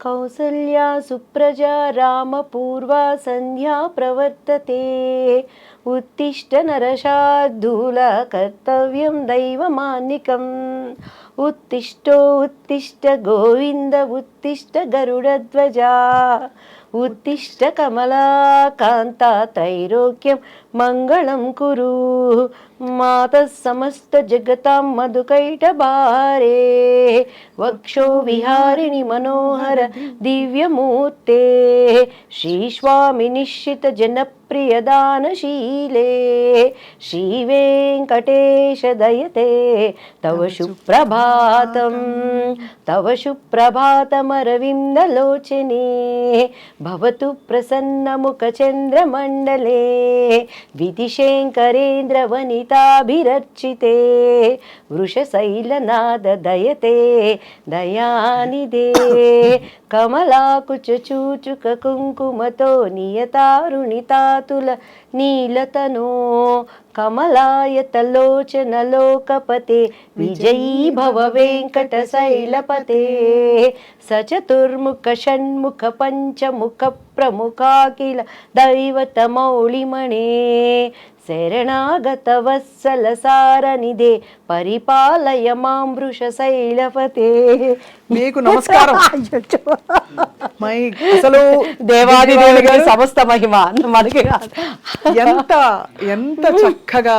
కౌసల్యా సుప్రజా రామపూర్వా సంధ్యా ప్రవర్తతే ఉత్తిష్ట నరశార్దూల కర్తవ్యం దైవమాన్నికం ఉత్తిష్టో ఉత్తిష్ట గోవింద ఉత్తిష్ట గరుడధ్వజా ఉత్తిష్ట కమలాకాంత త్రైలోక్యం మంగళం కురు మాతః సమస్త జగతాం మధుకైటభారే వక్షో విహారిణి మనోహర దివ్యమూర్తే శ్రీస్వామి నిశ్చిత జనప్రియదానశీలే శ్రీవేంకటేశ దయతే తవ సుప్రభాతం తవ సుప్రభాతమరవిందలోచనే భవతు ప్రసన్నముఖచంద్రమండలే విధిశేంకరేంద్రవనితాభిరర్చితే వృషశైలనాద దయతే దయానిదే కమలాకుచూచుక కుంకుమతో నియతారుణితాతుల నీలతనో కమలాయతలోచన లోకపతే విజయీ భవ వెంకటశైలపతే సచతుర్ముఖ షణ్ముఖ పంచముఖ ప్రముఖాఖిల దైవతమౌళిమణే శరణాగత వత్సల సారనిదే పరిపాలయ మాం వృషశైలపతే. మీకు నమస్కారం. అసలు దేవాది దేవుడికి సమస్త మహిమ మనకి ఎంత ఎంత చక్కగా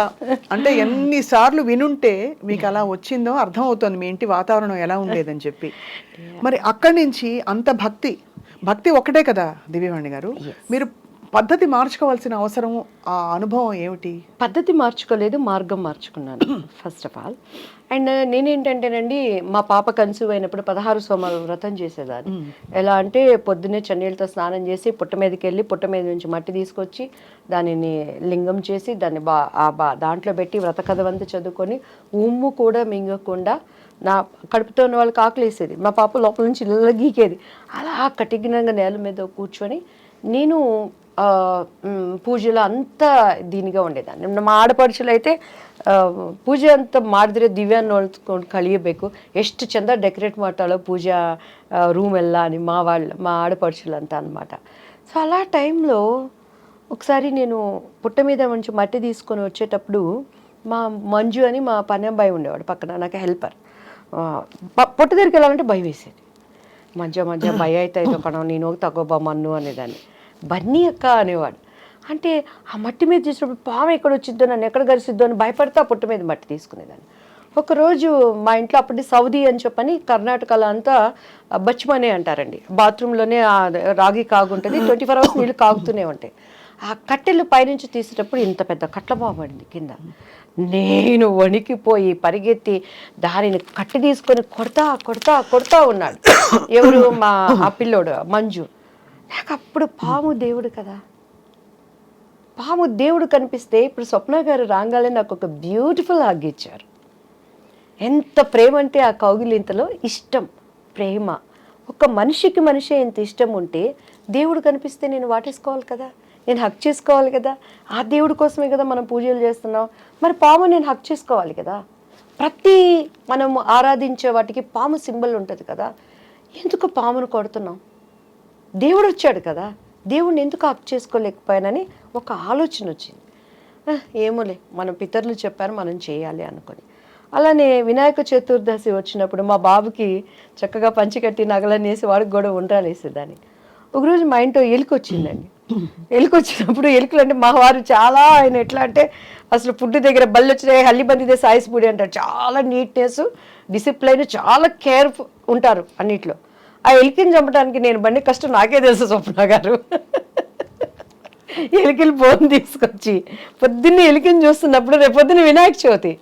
అంటే ఎన్నిసార్లు వినుంటే మీకు అలా వచ్చిందో అర్థం అవుతుంది మీ ఇంటి వాతావరణం ఎలా ఉండేదని చెప్పి. మరి అక్కడి నుంచి అంత భక్తి ఒక్కటే కదా దివ్యవాణి గారు, మీరు పద్ధతి మార్చుకోవాల్సిన అవసరం ఆ అనుభవం ఏమిటి? పద్ధతి మార్చుకోలేదు, మార్గం మార్చుకున్నాను ఫస్ట్ ఆఫ్ ఆల్. అండ్ నేనేంటంటేనండి మా పాప కన్సీవ్ అయినప్పుడు 16 సోమవారం వ్రతం చేసేదాన్ని. ఎలా అంటే పొద్దున్నే చన్నీళ్ళతో స్నానం చేసి పుట్ట మీదకి వెళ్ళి పుట్ట మీద నుంచి మట్టి తీసుకొచ్చి దానిని లింగం చేసి దాన్ని దాంట్లో పెట్టి వ్రత కథవంతా చదువుకొని ఉమ్ము కూడా మింగకుండా నా కడుపుతో ఉన్న వాళ్ళకి ఆకలేసేది, మా పాప లోపల నుంచి ఇళ్ళ గీకేది. అలా కఠినంగా నేల మీద కూర్చొని నేను పూజలో అంత దీనిగా ఉండేదాన్ని. మా ಆಡಪಡಿಸಲು అయితే ಪೂಜೆ ಅಂತ ಮಾಡಿದ್ರೆ ದಿವ್ಯ ನೋಡ್ಕೊಂಡು ಕಳಿಯಬೇಕು, ಎಷ್ಟು ಚಂದ ಡೆಕೋರೇಟ್ ಮಾಡ್ತಾಳೋ ಪೂಜಾ రూమ్ ಎಲ್ಲ అని మా ఆడపడుచులు అంతా అనమాట. సో అలా టైంలో ఒకసారి నేను పుట్ట మీద నుంచి మట్టి తీసుకొని వచ్చేటప్పుడు మా మంజు అని మా పని అబ్బాయి ఉండేవాడు పక్కన, నాకు హెల్పర్. పుట్ట దగ్గరికి వెళ్ళాలంటే భయం వేసేది. మధ్య భయ అయితే కಣ నేను తగ్గోబా మన్ను అనేదాన్ని. బన్నీ అక్క అనేవాడు. అంటే ఆ మట్టి మీద చూసినప్పుడు పాము ఎక్కడ వచ్చిద్దో నన్ను ఎక్కడ గరిసిద్దో అని భయపడితే ఆ పుట్ట మీద మట్టి తీసుకునేదాన్ని. ఒకరోజు మా ఇంట్లో అప్పటి సౌదీ అని చెప్పని కర్ణాటకలో అంతా బచ్మనే అంటారండి, బాత్రూంలోనే రాగి కాగుంటుంది, 24 hours నీళ్ళు కాగుతూనే ఉంటాయి. ఆ కట్టెలు పైనుంచి తీసేటప్పుడు ఇంత పెద్ద కట్ల పాము పడింది కింద. నేను వణికిపోయి పరిగెత్తి దానిని కట్టి తీసుకొని కొడతా ఉన్నాడు ఎవరు, మా ఆ పిల్లోడు మంజు. నాకు అప్పుడు పాము దేవుడు కదా, పాము దేవుడు కనిపిస్తే ఇప్పుడు స్వప్న గారు రాగానే నాకు ఒక బ్యూటిఫుల్ హగ్ ఇచ్చారు. ఎంత ప్రేమ అంటే ఆ కౌగిలింతలో ఇష్టం, ప్రేమ. ఒక మనిషికి మనిషి ఎంత ఇష్టం ఉంటే దేవుడు కనిపిస్తే నేను వాటేసుకోవాలి కదా, నేను హక్ చేసుకోవాలి కదా. ఆ దేవుడి కోసమే కదా మనం పూజలు చేస్తున్నాం. మరి పాము నేను హక్ చేసుకోవాలి కదా. ప్రతి మనం ఆరాధించే వాటికి పాము సింబల్ ఉంటుంది కదా. ఎందుకు పామును కొడుతున్నాం? దేవుడు వచ్చాడు కదా, దేవుడిని ఎందుకు హక్ చేసుకోలేకపోయానని ఒక ఆలోచన వచ్చింది. ఏమోలే మన పితరులు చెప్పారు మనం చేయాలి అనుకొని. అలానే వినాయక చతుర్దశి వచ్చినప్పుడు మా బాబుకి చక్కగా పంచికట్టి నగలనేసి వాడికి కూడా ఉండ్రాలు వేసేదాన్ని. ఒకరోజు మా ఇంట్లో ఎలుక వచ్చిందండి. ఎలుక వచ్చినప్పుడు ఎలుకలు అంటే మా వారు చాలా, ఆయన ఎట్లా అంటే అసలు ఫుడ్ దగ్గర బల్లి వచ్చినాయి హల్లిబందిదే సాయిస్ పూడి అంటారు. చాలా నీట్నెస్, డిసిప్లైన్, చాలా కేర్ఫుల్ ఉంటారు అన్నిట్లో. ఆ ఎలికని చంపడానికి నేను బండి కష్టం నాకే తెలుసు స్వప్న గారు. ఎలికలు ఫోన్ తీసుకొచ్చి పొద్దున్నే ఎలికని చూస్తున్నప్పుడు రేపు పొద్దున్న వినాయక చవితి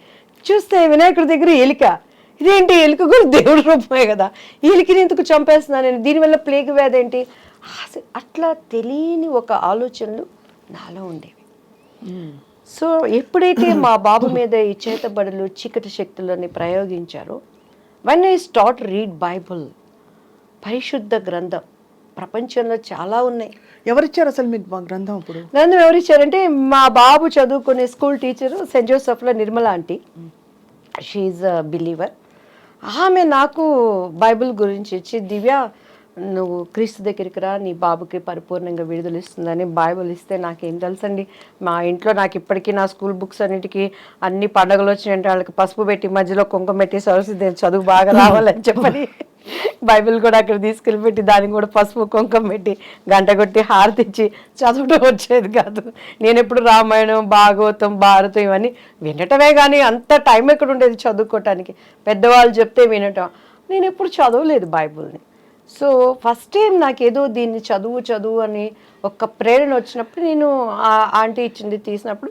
చూస్తే వినాయకుడి దగ్గర ఎలిక. ఇదేంటి, ఎలుక కూడా దేవుడి రూపమే కదా, ఈ ఎలికని ఎందుకు చంపేస్తున్నాను నేను, దీనివల్ల ప్లేగ్ వ్యాధి ఏంటి, అట్లా తెలియని ఒక ఆలోచనలు నాలో ఉండేవి. సో ఎప్పుడైతే మా బాబు మీద ఈ చేతబడులు చీకటి శక్తులని ప్రయోగించారో, when I start read Bible, పరిశుద్ధ గ్రంథం, ప్రపంచంలో చాలా ఉన్నాయి. ఎవరిచ్చారు అసలు మీకు గ్రంథం? ఇప్పుడు గ్రంథం ఎవరిచ్చారంటే మా బాబు చదువుకునే స్కూల్ టీచరు సెయింట్ జోసెఫ్లో Nirmala aunty, she is a believer. ఆమె నాకు బైబిల్ గురించి ఇచ్చి, దివ్య నువ్వు క్రీస్తు దగ్గరికి రా, నీ బాబుకి పరిపూర్ణంగా విడుదల ఇస్తుందని బైబిల్ ఇస్తే నాకేం తెలుసండి. మా ఇంట్లో నాకు ఇప్పటికీ నా స్కూల్ బుక్స్ అన్నిటికీ అన్ని పండుగలు వచ్చినాయంటే వాళ్ళకి పసుపు పెట్టి మధ్యలో కుంకుమ పెట్టి సరస్వతి చదువు బాగా రావాలని చెప్పని బైబిల్ కూడా అక్కడ తీసుకెళ్ళి పెట్టి దానికి కూడా పసుపు కుంకుమ పెట్టి గంట కొట్టి హారతిచ్చి చదవడం వచ్చేది కాదు. నేను ఎప్పుడు రామాయణం, భాగవతం, భారతం ఇవన్నీ వినటమే కానీ అంత టైం ఎక్కడ ఉండేది చదువుకోవటానికి. పెద్దవాళ్ళు చెప్తే వినటం, నేను ఎప్పుడు చదవలేదు బైబిల్ని. సో ఫస్ట్ టైం నాకేదో దీన్ని చదువు అని ఒక ప్రేరణ వచ్చినప్పుడు నేను ఆ ఆంటీ ఇచ్చింది తీసినప్పుడు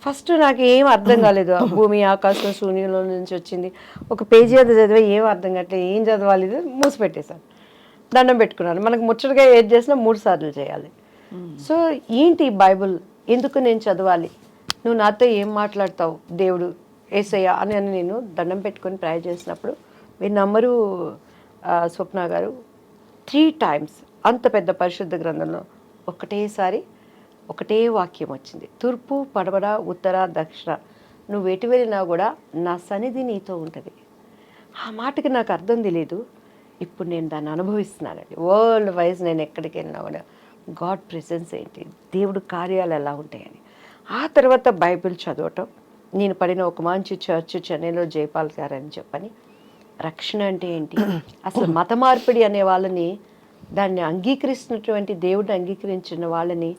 ఫస్ట్ నాకు ఏం అర్థం కాలేదు. భూమి ఆకాశం శూన్యంలో నుంచి వచ్చింది, ఒక పేజీ అది చదివే ఏం అర్థం కావట్లేదు, ఏం చదవాలి మూసిపెట్టేశాను. దండం పెట్టుకున్నాను. మనకు ముచ్చటగా ఏది చేసినా 3 సార్లు చేయాలి. సో ఏంటి బైబుల్, ఎందుకు నేను చదవాలి, నువ్వు నాతో ఏం మాట్లాడతావు దేవుడు యేసయ్య అని నేను దండం పెట్టుకొని ప్రేయర్ చేసినప్పుడు, మీరు నమ్మరు స్వప్న గారు, 3 times అంత పెద్ద పరిశుద్ధ గ్రంథంలో ఒకటేసారి ఒకటే వాక్యం వచ్చింది, తూర్పు పడమర ఉత్తర దక్షిణ నువ్వు ఎటు వెళ్ళినా కూడా నా సన్నిధి నీతో ఉంటుంది. ఆ మాటకి నాకు అర్థం తెలియదు, ఇప్పుడు నేను దాన్ని అనుభవిస్తున్నానండి. వరల్డ్ వైజ్ నేను ఎక్కడికి వెళ్ళినా కూడా గాడ్ ప్రెసెన్స్ ఏంటి, దేవుడు కార్యాలు ఎలా ఉంటాయని. ఆ తర్వాత బైబిల్ చదవటం, నేను పడిన ఒక మంచి చర్చ్ చెన్నైలో జైపాల్ గారు అని చెప్పని, రక్షణ అంటే ఏంటి, అసలు మత మార్పిడి అనే వాళ్ళని, దాన్ని అంగీకరిస్తున్నటువంటి దేవుడిని అంగీకరించిన వాళ్ళని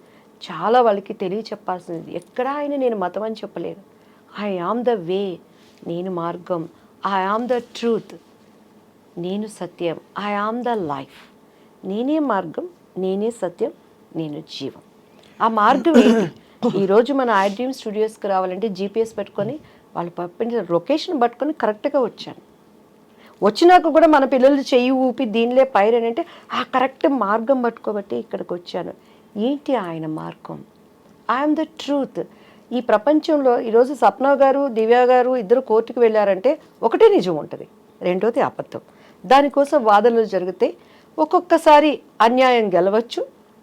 చాలా వాళ్ళకి తెలియచెప్పాల్సింది. ఎక్కడ ఆయన నేను మతం అని చెప్పలేను. ఐ ఆమ్ ద వే, నేను మార్గం, ఐ ఆమ్ ద ట్రూత్, నేను సత్యం, ఐ ఆమ్ ద లైఫ్, నేనే మార్గం, నేనే సత్యం, నేను జీవం. ఆ మార్గం ఏంటి? ఈరోజు మన ఐడ్రీమ్ స్టూడియోస్కి రావాలంటే జీపీఎస్ పెట్టుకొని వాళ్ళు పంపించిన లొకేషన్ పట్టుకొని కరెక్ట్గా వచ్చాను. వచ్చినాక కూడా మన పిల్లలు చెయ్యి ఊపి దీనిలే పైరని అంటే ఆ కరెక్ట్ మార్గం పట్టుకోబట్టి ఇక్కడికి వచ్చాను. ఏంటి ఆయన మార్గం? I'm the truth. ఈ ప్రపంచంలో ఈరోజు సప్న గారు, దివ్య గారు ఇద్దరు కోర్టుకు వెళ్ళారంటే ఒకటే నిజం ఉంటుంది, రెండోది అబద్ధం. దానికోసం వాదనలు జరిగితే ఒక్కొక్కసారి అన్యాయం గెలవచ్చు,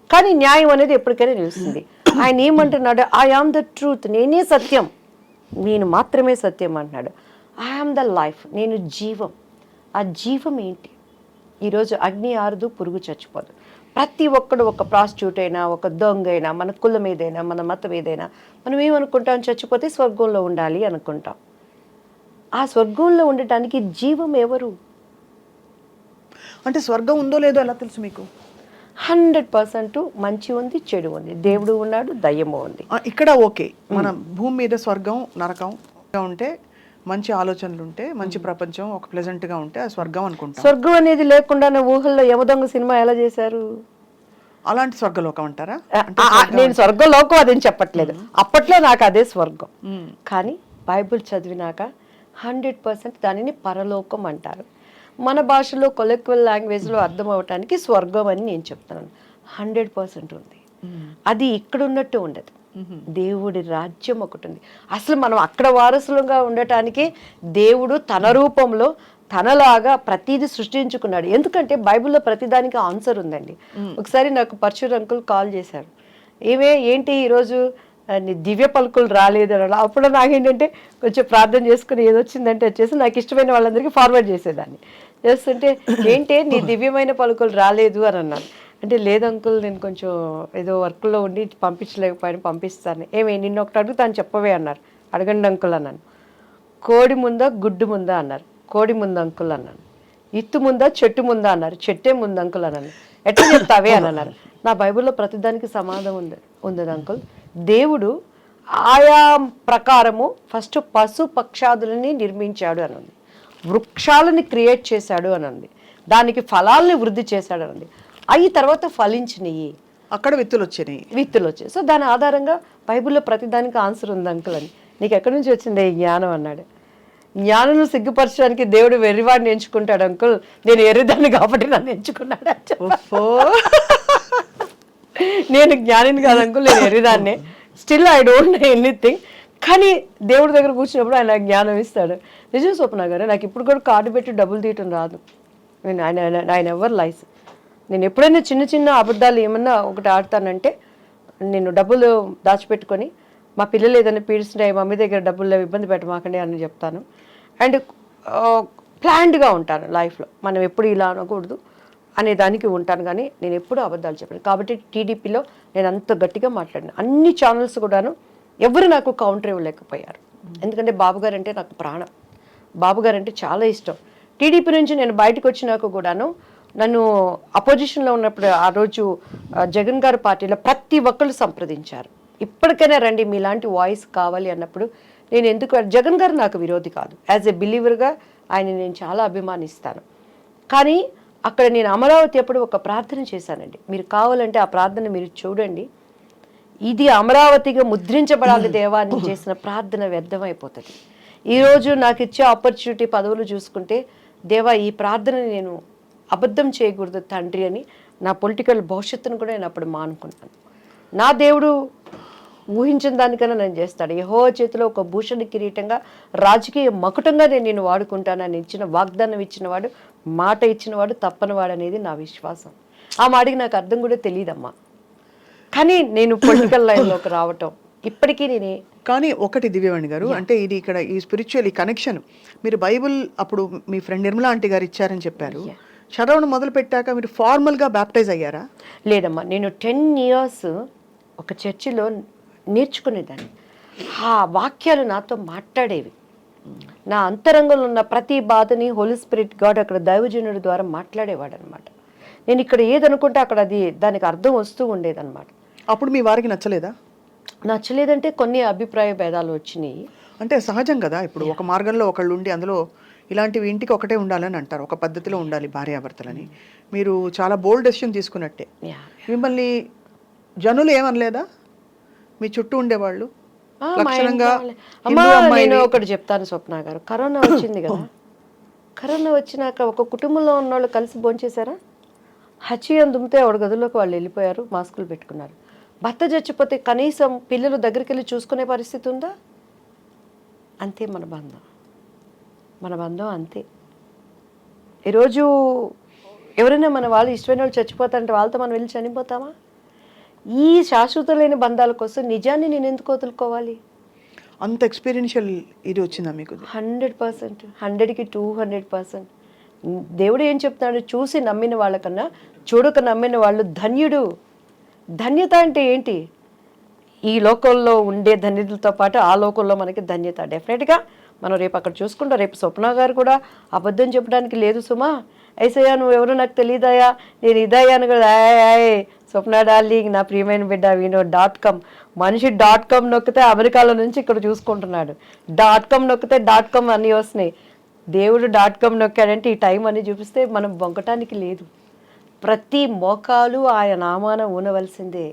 కానీ న్యాయం అనేది ఎప్పటికైనా నిలుస్తుంది. ఆయన ఏమంటున్నాడు? ఐ ఆమ్ ద ట్రూత్, నేనే సత్యం, నేను మాత్రమే సత్యం అంటున్నాడు. ఐ ఆమ్ ద లైఫ్, నేను జీవం. ఆ జీవం ఏంటి? ఈరోజు అగ్ని ఆరదు, పురుగు చచ్చిపోదు. ప్రతి ఒక్కడు, ఒక ప్రాస్టిట్యూట్ అయినా, ఒక దొంగ అయినా, మన కులం ఏదైనా, మన మతం ఏదైనా, మనం ఏమనుకుంటాం? చచ్చిపోతే స్వర్గంలో ఉండాలి అనుకుంటాం. ఆ స్వర్గంలో ఉండటానికి జీవం ఎవరు? అంటే స్వర్గం ఉందో లేదో ఎలా తెలుసు మీకు? 100% మంచి ఉంది, చెడు ఉంది, దేవుడు ఉన్నాడు, దయ్యము ఉంది. ఇక్కడ ఓకే, మన భూమి మీద స్వర్గం నరకం ఉంటే, మంచి ఆలోచనలు ఉంటే, మంచి ప్రపంచం ఒక ప్లెజెంట్ గా ఉంటే ఆ స్వర్గం అనుకుంటాం. స్వర్గం అనేది లేకుండా ఊహల్లో యమదొంగ సినిమా ఎలా చేశారు? అలాంటి స్వర్గలోకం అంటారా? నేను స్వర్గలోకం అదేం చెప్పట్లేదు, అప్పట్లో నాకు అదే స్వర్గం. కానీ బైబిల్ చదివినాక 100% దానిని పరలోకం అంటారు. మన భాషలో కొలెక్వల్ లాంగ్వేజ్లో అర్థం అవటానికి స్వర్గం అని నేను చెప్తున్నాను. 100% ఉంది. అది ఇక్కడ ఉన్నట్టు ఉండదు. దేవుడి రాజ్యం ఒకటి ఉంది. అసలు మనం అక్కడ వారసులుగా ఉండటానికి దేవుడు తన రూపంలో తనలాగా ప్రతిదీ సృష్టించుకున్నాడు. ఎందుకంటే బైబిల్లో ప్రతిదానికి ఆన్సర్ ఉందండి. ఒకసారి నాకు పరశుర్ అంకుల్ కాల్ చేశారు, ఏంటి ఈరోజు నీ దివ్య పలుకులు రాలేదు అని. అప్పుడు నాకేంటంటే కొంచెం ప్రార్థన చేసుకుని ఏదొచ్చిందంటే వచ్చేసి నాకు ఇష్టమైన వాళ్ళందరికీ ఫార్వర్డ్ చేసేదాన్ని. చేస్తుంటే ఏంటి నీ దివ్యమైన పలుకులు రాలేదు అని అన్నాను. అంటే లేదు అంకుల్, నేను కొంచెం ఏదో వర్క్లో ఉండి పంపించలేకపోయాను, పంపిస్తాను. నిన్న ఒకటి అడుగుతాను చెప్పవే అన్నారు. అడగండి అంకుల్ అన్నాను. కోడి ముందా గుడ్డు ముందా అన్నారు. కోడి ముందు అంకుల్ అన్నాను. ఇత్తు ముందా చెట్టు ముందా అన్నారు. చెట్టే ముందు అంకుల్ అన్నాను. ఎట్లా చెప్తావే అని అన్నారు. నా బైబిల్లో ప్రతిదానికి సమాధానం ఉంది అంకుల్. దేవుడు ఆయా ప్రకారము ఫస్ట్ పశు పక్షాదులని నిర్మించాడు అని ఉంది, వృక్షాలని క్రియేట్ చేశాడు అని ఉంది, దానికి ఫలాల్ని వృద్ధి చేశాడు అని ఉంది. అవి తర్వాత ఫలించినవి, అక్కడ విత్తులు వచ్చాయి. సో దాని ఆధారంగా బైబిల్లో ప్రతిదానికి ఆన్సర్ ఉంది అంకుల్ అని. నీకు ఎక్కడి నుంచి వచ్చింది ఈ జ్ఞానం అన్నాడు. జ్ఞానం సిగ్గుపరచడానికి దేవుడు వెర్రివాడిని ఎంచుకుంటాడు అంకుల్, నేను ఎర్రిదాన్ని కాబట్టి నన్ను ఎంచుకున్నాడు. నేను జ్ఞానిని కాదు అంకుల్, నేను ఎర్రిదాన్నే. Still I don't know anything. కానీ దేవుడి దగ్గర కూర్చున్నప్పుడు ఆయన జ్ఞానం ఇస్తాడు. నిజం స్వప్న గారు, నాకు ఇప్పుడు కూడా కార్డు పెట్టి డబ్బులు తీయటం రాదు. ఆయన ఎవరు లైస్. నేను ఎప్పుడైనా చిన్న చిన్న అబద్ధాలు ఏమన్నా ఒకటి ఆడతానంటే, నేను డబ్బులు దాచిపెట్టుకొని మా పిల్లలు ఏదైనా పీడిస్తుంటే మమ్మీ దగ్గర డబ్బులు ఇబ్బంది పెట్టమాకండి అని చెప్తాను. అండ్ ప్లాన్డ్గా ఉంటాను లైఫ్లో. మనం ఎప్పుడు ఇలా అనకూడదు అనే దానికి ఉంటాను, కానీ నేను ఎప్పుడూ అబద్ధాలు చెప్పాను. కాబట్టి టీడీపీలో నేను అంత గట్టిగా మాట్లాడిన అన్ని ఛానల్స్ కూడాను ఎవరు నాకు కౌంటర్ ఇవ్వలేకపోయారు. ఎందుకంటే బాబు గారు అంటే నాకు ప్రాణం, బాబు గారు అంటే చాలా ఇష్టం. టీడీపీ నుంచి నేను బయటకు వచ్చినాక కూడాను నన్ను అపోజిషన్లో ఉన్నప్పుడు ఆ రోజు జగన్ గారి పార్టీలో ప్రతి ఒక్కళ్ళు సంప్రదించారు, ఇప్పటికైనా రండి మీలాంటి వాయిస్ కావాలి అన్నప్పుడు. నేను ఎందుకు, జగన్ గారు నాకు విరోధి కాదు, యాజ్ ఎ బిలీవర్గా ఆయన నేను చాలా అభిమానిస్తాను. కానీ అక్కడ నేను అమరావతి అప్పుడు ఒక ప్రార్థన చేశానండి. మీరు కావాలంటే ఆ ప్రార్థన మీరు చూడండి. ఇది అమరావతిగా ముద్రించబడాలి దేవా అని చేసిన ప్రార్థన వ్యర్థమైపోతుంది. ఈరోజు నాకు ఇచ్చే ఆపర్చునిటీ పదవులు చూసుకుంటే, దేవా ఈ ప్రార్థనని నేను అబద్ధం చేయకూడదు తండ్రి అని నా పొలిటికల్ భవిష్యత్తును కూడా నేను అప్పుడు మానుకున్నాను. నా దేవుడు ఊహించిన దానికన్నా నేను చేస్తాడు. యెహోవా చేతిలో ఒక భూషణ కిరీటంగా రాజకీయ మకుటంగా నేను వాడుకుంటానని ఇచ్చిన వాగ్దానం ఇచ్చినవాడు, మాట ఇచ్చినవాడు తప్పనివాడు అనేది నా విశ్వాసం. ఆ మాటకి నాకు అర్థం కూడా తెలియదమ్మా. కానీ నేను పొలిటికల్ లైన్లోకి రావటం ఇప్పటికీ నేనే. కానీ ఒకటి దివ్యవాణి గారు, అంటే ఇది ఇక్కడ ఈ స్పిరిచువల్ ఈ కనెక్షన్, మీరు బైబుల్ అప్పుడు మీ ఫ్రెండ్ నిర్మలా ఆంటీ గారు ఇచ్చారని చెప్పారు. చదవడం మొదలు పెట్టాక మీరు ఫార్మల్గా బ్యాప్టైజ్ అయ్యారా? లేదమ్మా, నేను 10 years ఒక చర్చిలో నేర్చుకునేదాన్ని. ఆ వాక్యాలు నాతో మాట్లాడేవి. నా అంతరంగంలో ఉన్న ప్రతి బాధని హోలీ స్పిరిట్ గాడ్ అక్కడ దైవజనుడి ద్వారా మాట్లాడేవాడు అనమాట. నేను ఇక్కడ ఏదనుకుంటే అక్కడ అది దానికి అర్థం వస్తూ ఉండేదన్నమాట. అప్పుడు మీ వారికి నచ్చలేదా? నచ్చలేదంటే కొన్ని అభిప్రాయ భేదాలు వచ్చినాయి. అంటే సహజం కదా, ఇప్పుడు ఒక మార్గంలో ఒకళ్ళు ఉండి అందులో ఇలాంటివి ఇంటికి ఒకటే ఉండాలని అంటారు, ఒక పద్ధతిలో ఉండాలి భార్యాభర్తలని. మీరు చాలా బోల్డ్ డెసిషన్ తీసుకున్నట్టే. మిమ్మల్ని జనులు ఏమనలేదా మీ చుట్టూ ఉండేవాళ్ళు? లక్షణంగా నేను ఒకటి చెప్తాను స్వప్న గారు, కరోనా వచ్చింది కదా, కరోనా వచ్చినాక ఒక కుటుంబంలో ఉన్న వాళ్ళు కలిసి భోంచేశారా? హచ్చియం దుమ్మితే ఆవిడ గదుల్లోకి వాళ్ళు వెళ్ళిపోయారు, మాస్కులు పెట్టుకున్నారు. భర్త చచ్చిపోతే కనీసం పిల్లలు దగ్గరికి వెళ్ళి చూసుకునే పరిస్థితి ఉందా? అంతే మన బంధం, మన బంధం అంతే. ఈరోజు ఎవరైనా మన వాళ్ళు ఇష్టమైన వాళ్ళు చచ్చిపోతారంటే వాళ్ళతో మనం వెళ్ళి చనిపోతామా? ఈ శాశ్వత లేని బంధాల కోసం నిజాన్ని నేను ఎందుకు వదులుకోవాలి? అంత ఎక్స్పీరియన్షియల్ ఇది వచ్చిందా మీకు? 100%, 100కి 200%. దేవుడు ఏం చెప్తున్నాడు, చూసి నమ్మిన వాళ్ళకన్నా చూడక నమ్మిన వాళ్ళు ధన్యుడు. ధన్యత అంటే ఏంటి? ఈ లోకంలో ఉండే ధన్యతలతో పాటు ఆ లోకంలో మనకి ధన్యత. డెఫినెట్గా మనం రేపు అక్కడ చూసుకుంటాం. రేపు స్వప్న గారు కూడా అబద్ధం చెప్పడానికి లేదు సుమా. ఐసయ్యా నువ్వెవరో నాకు తెలియదాయా, నేను ఇదయ్యాను కదా, స్వప్న డార్లింగ్ నా ప్రియమైన బిడ్డ .com మనిషి .com నొక్కితే అమెరికాలో నుంచి ఇక్కడ చూసుకుంటున్నాడు. .com నొక్కితే .com అన్నీ వస్తున్నాయి. దేవుడు .com నొక్కాడంటే ఈ టైం అని చూపిస్తే మనం బొంకటానికి లేదు. ప్రతి మోకాలు ఆయన నామాన ఊనవలసిందే,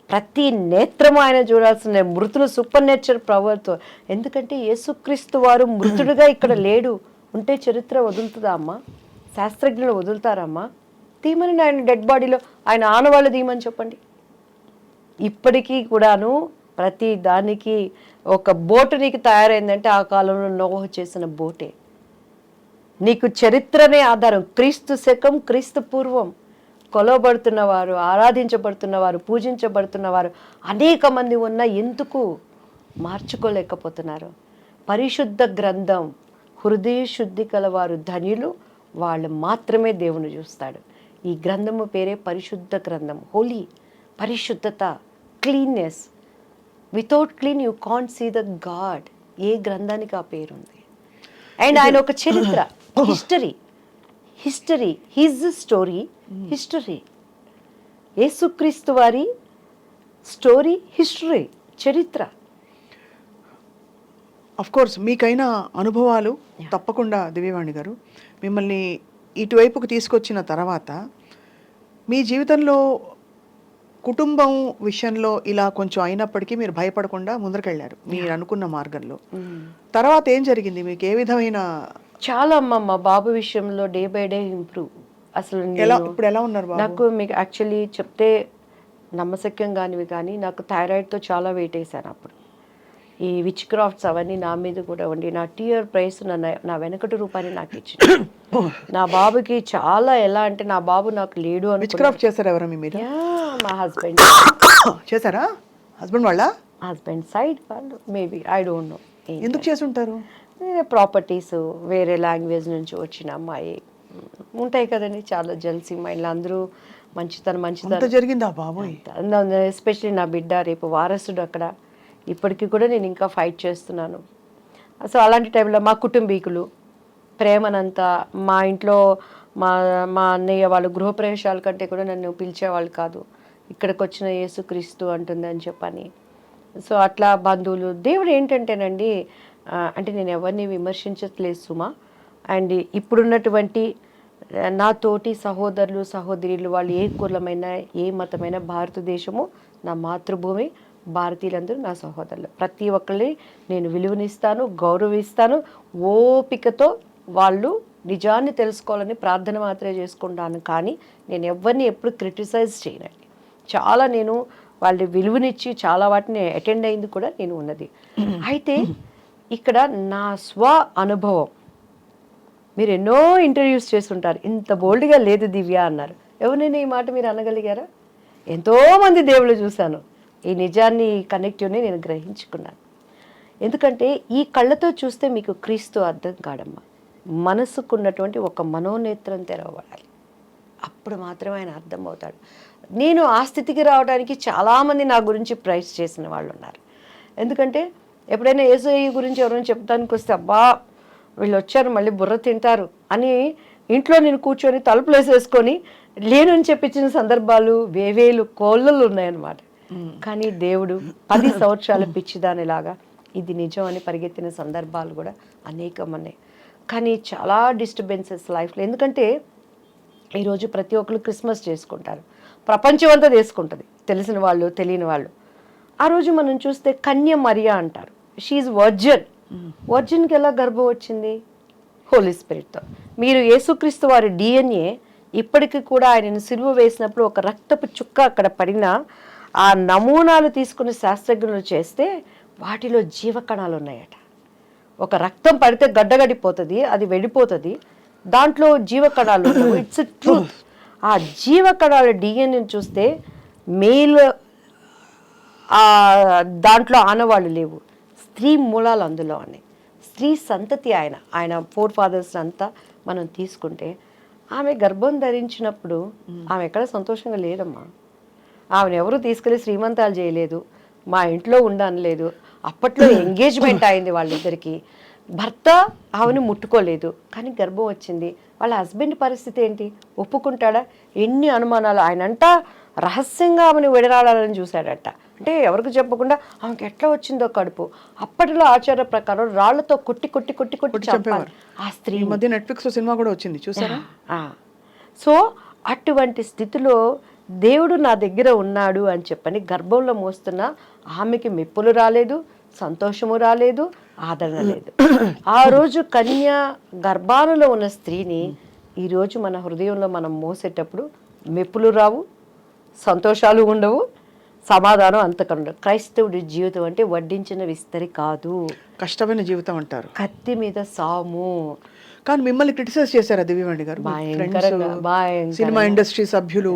ప్రతి నేత్రము ఆయన చూడాల్సిందే. మృతులు సూపర్ నేచర్ పవర్తో. ఎందుకంటే యేసుక్రీస్తు వారు మృతుడుగా ఇక్కడ లేడు. ఉంటే చరిత్ర వదులుతుందా అమ్మా? శాస్త్రజ్ఞులు వదులుతారమ్మా? తీమని ఆయన డెడ్ బాడీలో ఆయన ఆనవాళ్ళు తీయమని చెప్పండి. ఇప్పటికీ కూడాను ప్రతి దానికి ఒక బోటు నీకు తయారైందంటే ఆ కాలంలో నోహ చేసిన బోటే. నీకు చరిత్రనే ఆధారం. క్రీస్తు శకం, క్రీస్తు పూర్వం కొలవబడుతున్నవారు, ఆరాధించబడుతున్నవారు, పూజించబడుతున్నవారు అనేక మంది ఉన్నా ఎందుకు మార్చుకోలేకపోతున్నారు? పరిశుద్ధ గ్రంథం, హృదయ శుద్ధి కలవారు ధన్యులు, వాళ్ళు మాత్రమే దేవుని చూస్తాడు. ఈ గ్రంథము పేరే పరిశుద్ధ గ్రంథం. హోలీ, పరిశుద్ధత, cleanness. Without clean you can't see the God. ఏ గ్రంథానికి ఆ పేరుంది? అండ్ ఆయన ఒక చరిత్ర, హిస్టరీ, హిజ్ స్టోరీ, హిస్టరీ. యేసుక్రీస్తు వారి స్టోరీ, హిస్టరీ, చరిత్ర. అఫ్ కోర్స్ మీకైన అనుభవాలు తప్పకుండా దివ్యవాణి గారు మిమ్మల్ని ఇటువైపుకు తీసుకొచ్చిన తర్వాత మీ జీవితంలో కుటుంబం విషయంలో ఇలా కొంచెం అయినప్పటికీ మీరు భయపడకుండా ముందరకెళ్ళారు మీరు అనుకున్న మార్గంలో. తర్వాత ఏం జరిగింది? మీకు ఏ విధమైన చాలా అమ్మ, మా బాబు విషయంలో డే బై డే ఇంప్రూవ్. అసలు ఇప్పుడు ఎలా ఉన్నారు బాబు? నాకు మీకు యాక్చువల్లీ చెప్తే నమ్మశక్యం కానివి, కానీ నాకు థైరాయిడ్తో చాలా వెయిట్ వేసాను అప్పుడు. ఈ విచ్ క్రాఫ్ట్స్ అవన్నీ నా మీద కూడా ఉండి నా టీఆర్ ప్రైస్ నా వెనకటి రూపాయని నాకు ఇచ్చింది. నా బాబుకి చాలా ఎలా అంటే నా బాబు నాకు లేడు అని. విచ్ క్రాఫ్ట్ చేశారు ఎవరు మీ మీద? మా హస్బెండ్ చేశారా? హస్బెండ్ వాళ్ళ? హస్బెండ్ సైడ్ వాళ్ళు మేబీ, ఐ డోంట్ నో. ఎందుకు చేసి ఉంటారు? ప్రాపర్టీస్ వేరే లాంగ్వేజ్ నుంచి వచ్చిన అమ్మాయి ఉంటాయి కదండి, చాలా జెల్సీ మైండ్లు, అందరూ మంచితనం అంత జరిగిందా బాబోయ్? ఎస్పెషలీ నా బిడ్డ రేపు వారసుడు అక్కడ. ఇప్పటికీ కూడా నేను ఇంకా ఫైట్ చేస్తున్నాను. సో అలాంటి టైంలో మా కుటుంబీకులు ప్రేమనంతా, మా ఇంట్లో మా మా అన్నయ్య వాళ్ళు గృహప్రవేశాల కంటే కూడా నన్ను పిలిచేవాళ్ళు కాదు. ఇక్కడికి వచ్చిన యేసుక్రీస్తు అంటుంది అని చెప్పని. సో అట్లా బంధువులు, దేవుడు ఏంటంటేనండి, అంటే నేను ఎవరిని విమర్శించట్లేదు సుమా. అండ్ ఇప్పుడున్నటువంటి నా తోటి సహోదరులు సహోదరులు వాళ్ళు ఏ కులమైన ఏ మతమైన, భారతదేశము నా మాతృభూమి, భారతీయులందరూ నా సహోదరులు. ప్రతి ఒక్కరిని నేను విలువనిస్తాను, గౌరవిస్తాను. ఓపికతో వాళ్ళు నిజాన్ని తెలుసుకోవాలని ప్రార్థన మాత్రమే చేసుకుంటాను. కానీ నేను ఎవరిని ఎప్పుడు క్రిటిసైజ్ చేయనండి. చాలా నేను వాళ్ళ విలువనిచ్చి చాలా వాటిని అటెండ్ అయింది కూడా నేను ఉన్నది. అయితే ఇక్కడ నా స్వ అనుభవం, మీరు ఎన్నో ఇంటర్వ్యూస్ చేస్తుంటారు, ఇంత బోల్డ్గా లేదు దివ్య అన్నారు. ఎవరైనా ఈ మాట మీరు అనగలిగారా? ఎంతోమంది దేవుళ్ళు చూశాను, ఈ నిజాన్ని ఈ కనెక్టివ్ని నేను గ్రహించుకున్నాను. ఎందుకంటే ఈ కళ్ళతో చూస్తే మీకు క్రీస్తు అర్థం కాడమ్మా. మనసుకున్నటువంటి ఒక మనోనేత్రం తెరవబడాలి, అప్పుడు మాత్రమే ఆయన అర్థమవుతాడు. నేను ఆ స్థితికి రావడానికి చాలామంది నా గురించి ప్రైజ్ చేసిన వాళ్ళు ఉన్నారు. ఎందుకంటే ఎప్పుడైనా యేసయ్య గురించి ఎవరైనా చెప్తానికి వస్తే, అబ్బా వీళ్ళు వచ్చారు మళ్ళీ బుర్ర తింటారు అని ఇంట్లో నేను కూర్చొని తలుపులు వేసేసుకొని లేనని చెప్పించిన సందర్భాలు వేవేలు కోళ్ళలు ఉన్నాయన్నమాట. కానీ దేవుడు 10 సంవత్సరాల పిచ్చిదానిలాగా ఇది నిజం అని పరిగెత్తిన సందర్భాలు కూడా అనేకం ఉన్నాయి. కానీ చాలా డిస్టర్బెన్సెస్ లైఫ్లో. ఎందుకంటే ఈరోజు ప్రతి ఒక్కరు క్రిస్మస్ చేసుకుంటారు, ప్రపంచం అంతా చేసుకుంటుంది, తెలిసిన వాళ్ళు తెలియని వాళ్ళు. ఆ రోజు మనం చూస్తే కన్య మరియా అంటారు, షీఈ్ వర్జిన్. వర్జిన్కి ఎలా గర్భం వచ్చింది? హోలీ స్పిరిట్తో. మీరు యేసుక్రీస్తు వారి డిఎన్ఏ ఇప్పటికీ కూడా ఆయనను సిలువ వేసినప్పుడు ఒక రక్తపు చుక్క అక్కడ పడిన ఆ నమూనాలు తీసుకుని శాస్త్రజ్ఞులు చేస్తే వాటిలో జీవకణాలు ఉన్నాయట. ఒక రక్తం పడితే గడ్డగడిపోతుంది, అది వెళ్ళిపోతుంది, దాంట్లో జీవకణాలు ఉండవు. It's truth. ఆ జీవకణాల డిఎన్ఏని చూస్తే మేల్ దాంట్లో ఆనవాళ్ళు లేవు, స్త్రీ మూలాలు అందులో ఉన్నాయి. స్త్రీ సంతతి ఆయన 4 ఫాదర్స్ అంతా మనం తీసుకుంటే ఆమె గర్భం ధరించినప్పుడు ఆమె ఎక్కడ సంతోషంగా లేదమ్మా. ఆమెను ఎవరు తీసుకెళ్ళి శ్రీమంతాలు చేయలేదు, మా ఇంట్లో ఉండనలేదు. అప్పట్లో ఎంగేజ్మెంట్ అయింది వాళ్ళిద్దరికి, భర్త ఆమెను ముట్టుకోలేదు, కానీ గర్భం వచ్చింది. వాళ్ళ హస్బెండ్ పరిస్థితి ఏంటి? ఒప్పుకుంటాడా? ఎన్ని అనుమానాలు. ఆయనంట రహస్యంగా ఆమెను విడనాడాలని చూశాడట. అంటే ఎవరికి చెప్పకుండా ఆమెకి ఎట్లా వచ్చిందో కడుపు. అప్పటిలో ఆచార ప్రకారం రాళ్లతో కొట్టి కొట్టి కొట్టి కొట్టి చంపారు ఆ స్త్రీ. ఈ మధ్య నెట్ఫ్లిక్స్ సినిమా కూడా వచ్చింది, చూసారా? సో అటువంటి స్థితిలో దేవుడు నా దగ్గర ఉన్నాడు అని చెప్పని గర్భంలో మోస్తున్న ఆమెకి మెప్పులు రాలేదు, సంతోషము రాలేదు, ఆదరణ లేదు. ఆ రోజు కన్య గర్భాలలో ఉన్న స్త్రీని ఈరోజు మన హృదయంలో మనం మోసేటప్పుడు మెప్పులు రావు, సంతోషాలు ఉండవు, సమాధానం అంతకండు. క్రైస్తవుడి జీవితం అంటే వడ్డించిన విస్తరి కాదు, కష్టమైన జీవితం అంటారు, కత్తి మీద సాము. కానీ మిమ్మల్ని క్రిటిసైజ్ చేశారా దివ్యవాణి గారు? సినిమా ఇండస్ట్రీ సభ్యులు.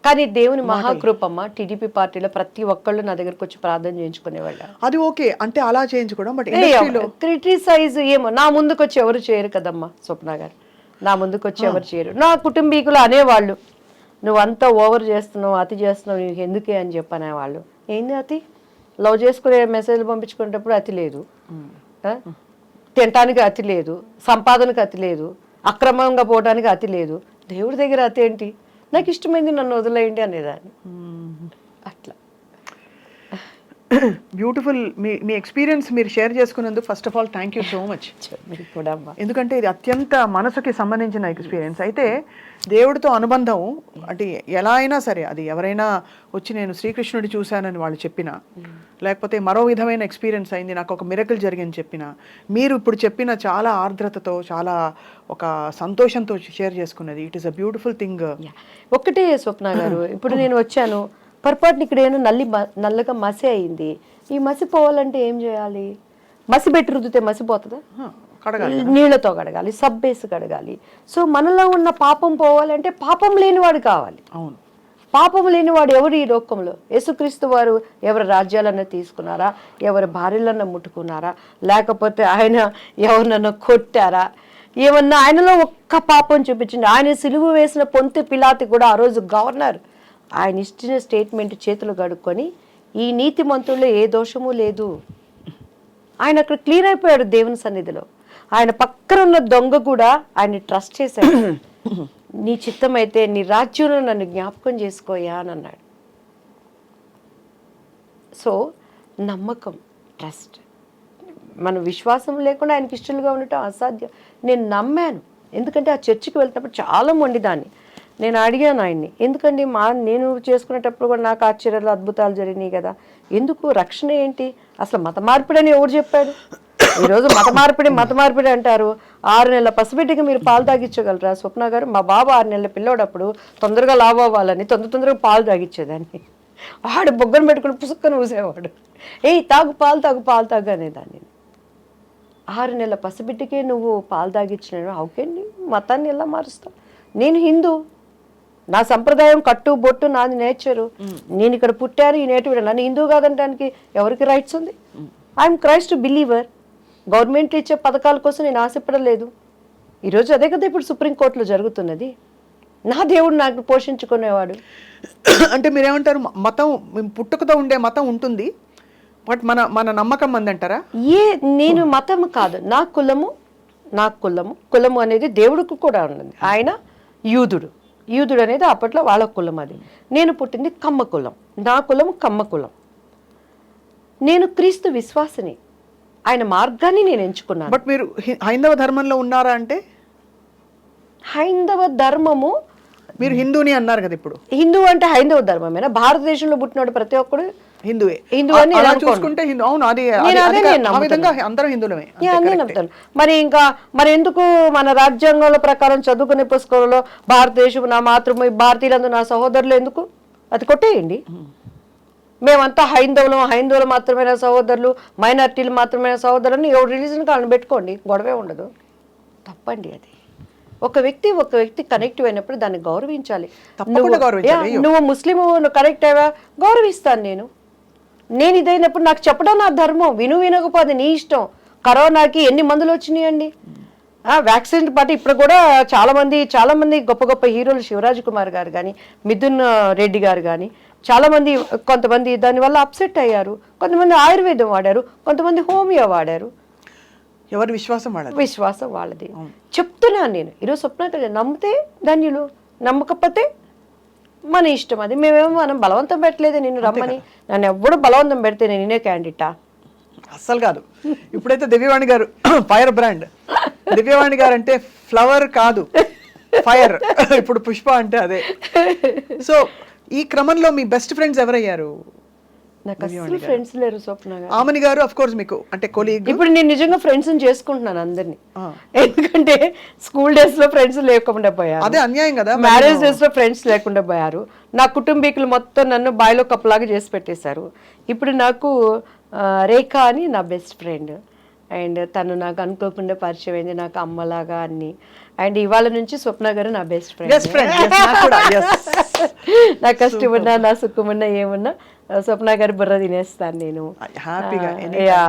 కానీ దేవుని మహాకృపమ్మ, టీడీపీ పార్టీలో ప్రతి ఒక్కళ్ళు నా దగ్గరకు వచ్చి ప్రార్థన చేయించుకునేవాళ్ళు. అది ఓకే అంటే అలా చేయించుకోవడం, బట్ ఇండస్ట్రీలో క్రిటిసైజ్ ఏమో నా ముందుకు వచ్చి ఎవరు చేయరు కదమ్మా స్వప్న గారు, నా ముందుకు వచ్చి ఎవరు చేయరు. నా కుటుంబీకులు అనేవాళ్ళు, నువ్వంతా ఓవర్ చేస్తున్నావు, అతి చేస్తున్నావు, నీకు ఎందుకే అని చెప్పనేవాళ్ళు. ఏంది అతి? లవ్ చేసుకునే మెసేజ్లు పంపించుకునేటప్పుడు అతి లేదు, తినటానికి అతి లేదు, సంపాదనకు అతి లేదు, అక్రమంగా పోవడానికి అతి లేదు. దేవుడి దగ్గర అతి ఏంటి? నాకు ఇష్టమైంది నన్ను వదిలేయండి అనేదాన్ని. అట్లా బ్యూటిఫుల్. మీ ఎక్స్పీరియన్స్ మీరు షేర్ చేసుకున్నందుకు first of all thank you so much. ఎందుకంటే ఇది అత్యంత మనసుకి సంబంధించిన ఎక్స్పీరియన్స్. అయితే దేవుడితో అనుబంధం అంటే ఎలా అయినా సరే, అది ఎవరైనా వచ్చి నేను శ్రీకృష్ణుడి చూశానని వాళ్ళు చెప్పినా, లేకపోతే మరో విధమైన ఎక్స్పీరియన్స్ అయింది, నాకు ఒక మిరకల్ జరిగింది చెప్పినా, మీరు ఇప్పుడు చెప్పిన చాలా ఆర్ద్రతతో, చాలా ఒక సంతోషంతో షేర్ చేసుకున్నది, it is a beautiful thing. ఒక్కటే స్వప్న గారు, ఇప్పుడు నేను వచ్చాను, పొరపాటుని ఇక్కడ ఏమైనా నల్లగా మసి అయింది, ఈ మసి పోవాలంటే ఏం చేయాలి? మసి పెట్టి రుద్దితే మసిపోతుందా? నీళ్లతో కడగాలి, సబ్బేసి కడగాలి. సో మనలో ఉన్న పాపం పోవాలంటే పాపం లేనివాడు కావాలి. అవును. పాపము లేని వాడు ఎవరు ఈ లోకంలో? యేసుక్రీస్తు వారు ఎవరి రాజ్యాలన్నా తీసుకున్నారా? ఎవరి భార్యలన్నా ముట్టుకున్నారా? లేకపోతే ఆయన ఎవరినన్నా కొట్టారా? ఏమన్నా ఆయనలో ఒక్క పాపం చూపించండి. ఆయన సిలువ వేసిన పొంతు పిలాతి కూడా ఆ రోజు గవర్నర్. ఆయన ఇచ్చిన స్టేట్మెంట్ చేతులు గడుక్కొని ఈ నీతిమంతుల్లో ఏ దోషము లేదు, ఆయన అక్కడ క్లీన్ అయిపోయాడు దేవుని సన్నిధిలో. ఆయన పక్కన ఉన్న దొంగ కూడా ఆయన ట్రస్ట్ చేశాడు. నీ చిత్తమైతే నీ రాజ్యంలో నన్ను జ్ఞాపకం చేసుకోయా అని అన్నాడు. సో నమ్మకం, ట్రస్ట్. మన విశ్వాసం లేకుండా ఆయనకి ఇష్టలుగా ఉండటం అసాధ్యం. నేను నమ్మాను, ఎందుకంటే ఆ చర్చికి వెళ్తున్నప్పుడు చాలా మొండిదాన్ని. నేను అడిగాను ఆయన్ని, ఎందుకండి నేను చేసుకునేటప్పుడు కూడా నాకు ఆశ్చర్యాలు అద్భుతాలు జరిగినాయి కదా, ఎందుకు రక్షణ ఏంటి, అసలు మత మార్పిడి అని ఎవరు చెప్పాడు? ఈరోజు మత మార్పిడి అంటారు. 6 నెలల పసిబిడ్డకి మీరు పాలు తాగించగలరా స్వప్న గారు? మా బాబు 6 నెలల పిల్లోడప్పుడు తొందరగా లావ్ అవ్వాలని తొందరగా పాలు తాగించేదాన్ని. వాడు బొగ్గను పెట్టుకుని పుసుక్కను ఊసేవాడు. తాగు పాలు తాగు అనేదాన్ని. 6 నెలల పసిబిడ్డకే నువ్వు పాలు తాగించిన అవుకేండి, మతాన్ని ఎలా మారుస్తావు? నేను హిందూ, నా సంప్రదాయం కట్టు బొట్టు నాది నేచరు, నేను ఇక్కడ పుట్టాను, ఈ నేటివిడ, నన్ను హిందూ కాదనడానికి ఎవరికి రైట్స్ ఉంది? I'm Christ believer. గవర్నమెంట్ ఇచ్చే పథకాల కోసం నేను ఆశపడలేదు. ఈరోజు అదే కదా ఇప్పుడు సుప్రీంకోర్టులో జరుగుతున్నది. నా దేవుడు నాకు పోషించుకునేవాడు. అంటే మీరేమంటారు, మతం పుట్టుకతో ఉండే మతం ఉంటుంది, బట్ మన నమ్మకం అందంటారా? నేను మతం కాదు, నా కులము అనేది దేవుడికి కూడా ఉన్నది. ఆయన యూదుడు అనేది అప్పట్లో వాళ్ళ కులం. అది నేను పుట్టింది కమ్మ కులం, నా కులము కమ్మ కులం. నేను క్రీస్తు విశ్వాసిని, ఆయన మార్గాన్ని నేను ఎంచుకున్నాను. బట్ మీరు హైందవ ధర్మంలో ఉన్నారా? అంటే హైందవ ధర్మము, మీరు హిందూని అన్నారు కదా, ఇప్పుడు హిందూ అంటే హైందవ ధర్మమేనా? భారతదేశంలో పుట్టినాడు ప్రతి ఒక్కడు హిందువే. హిందూ అని చూసుకుంటే అవును, అందరం హిందువులమే. మరి ఎందుకు మన రాజ్యాంగాల ప్రకారం చదువుకునే పుస్తకాలలో భారతదేశం నా మాతృభూమి, భారతీయులందు నా సహోదరులు ఎందుకు? అది కొట్టేయండి. మేమంతా హైందవులు మాత్రమే సహోదరులు, మైనారిటీలు మాత్రమే సహోదరుని ఎవరు రిలీజన్ కాళ్ళని పెట్టుకోండి, గొడవే ఉండదు. తప్పండి అది. ఒక వ్యక్తి కనెక్టివ్ అయినప్పుడు దాన్ని గౌరవించాలి. నువ్వు ముస్లిం, నువ్వు కనెక్ట్ అయ్యా, గౌరవిస్తాను నేను ఇదైనప్పుడు నాకు చెప్పడం నా ధర్మం. వినకపోతే నీ ఇష్టం. కరోనాకి ఎన్ని మందులు వచ్చినాయండి? వ్యాక్సిన్ పాటు ఇప్పుడు కూడా చాలా మంది గొప్ప హీరోలు, శివరాజ్ కుమార్ గారు కానీ, మిథున్ రెడ్డి గారు కానీ, కొంతమంది దానివల్ల అప్సెట్ అయ్యారు. కొంతమంది ఆయుర్వేదం వాడారు, కొంతమంది హోమియో వాడారు. ఎవరి విశ్వాసం వాళ్ళది. చెప్తున్నాను నేను ఈరోజు. స్వప్న నమ్మితే ధన్యులు, నమ్మకపోతే మన ఇష్టం. అది మనం బలవంతం పెట్టలేదు నిన్ను రమ్మని. నన్ను ఎవ్వడు బలవంతం పెడితే నేనే క్యాండిడేటా? అస్సలు కాదు. ఇప్పుడైతే దివ్యవాణి గారు ఫైర్ బ్రాండ్. దివ్యవాణి గారు అంటే ఫ్లవర్ కాదు, ఫైర్. ఇప్పుడు పుష్ప అంటే అదే. సో ఈ క్రమంలో మీ బెస్ట్ ఫ్రెండ్స్ ఎవరయ్యారు? నాకు అసలు ఫ్రెండ్స్ లేరు స్వప్న గారు. ఆమని గారు ఆఫ్ కోర్స్ మీకు అంటే కొలీగ్. ఇప్పుడు నేను నిజంగా ఫ్రెండ్స్ చేసుకుంటున్నాను అందరినీ. ఎందుకంటే స్కూల్ డేస్ లో ఫ్రెండ్స్ లేకుండా పోయారు, అదే అన్యాయం కదా. మ్యారేజ్ డేస్ లో ఫ్రెండ్స్ లేకుండా పోయారు. నా కుటుంబీకులు మొత్తం నన్ను బాయిలో కప్పులాగా చేసి పెట్టేశారు. ఇప్పుడు నాకు రేఖ అని నా బెస్ట్ ఫ్రెండ్, అండ్ తను నాకు అనుకోకుండా పరిచయం అయింది, నాకు అమ్మలాగా అన్ని. అండ్ ఇవాళ నుంచి స్వప్న గారు నా బెస్ట్ ఫ్రెండ్. నా కష్టమున్నా నా సుఖమున్నా ఏమున్నా స్వప్న గారు బుర్ర తినేస్తాను నేను హ్యాపీగా.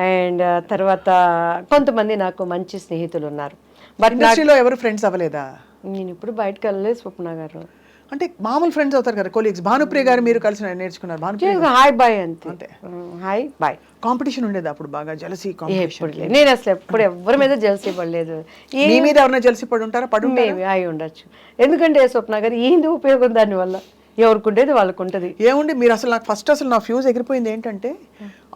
అండ్ తర్వాత కొంతమంది నాకు మంచి స్నేహితులు ఉన్నారు. బట్ ఇండస్ట్రీలో ఎవరు ఫ్రెండ్స్ అవ్వలేదా? నేను ఇప్పుడు బయటకు వెళ్ళలేదు స్వప్న గారు. అంటే మామూలు ఫ్రెండ్స్ అవుతారు కదా, కొలీగ్స్. భానుప్రియ గారు మీరు కలిసి నేర్చుకున్నారు. హాయ్ బాయ్ అంతే, హాయ్ బాయ్. కాంపిటీషన్ ఉండేది అప్పుడు బాగా, జెలసీ కాంపిటీషన్? నేను అసలు ఎప్పుడు ఎవరి మీద జెలసీ పడలేదు. మీ మీద ఎవరైనా జెలసీ పడి ఉంటారా? అయి ఉండొచ్చు. ఎందుకంటే స్వప్న గారు ఏంది ఉపయోగం దానివల్ల? ఎవరికి ఉండేది వాళ్ళకు ఉంటుంది. ఏముంది, మీరు అసలు నాకు ఫస్ట్ నా ఫ్యూజ్ ఎగిరిపోయింది ఏంటంటే,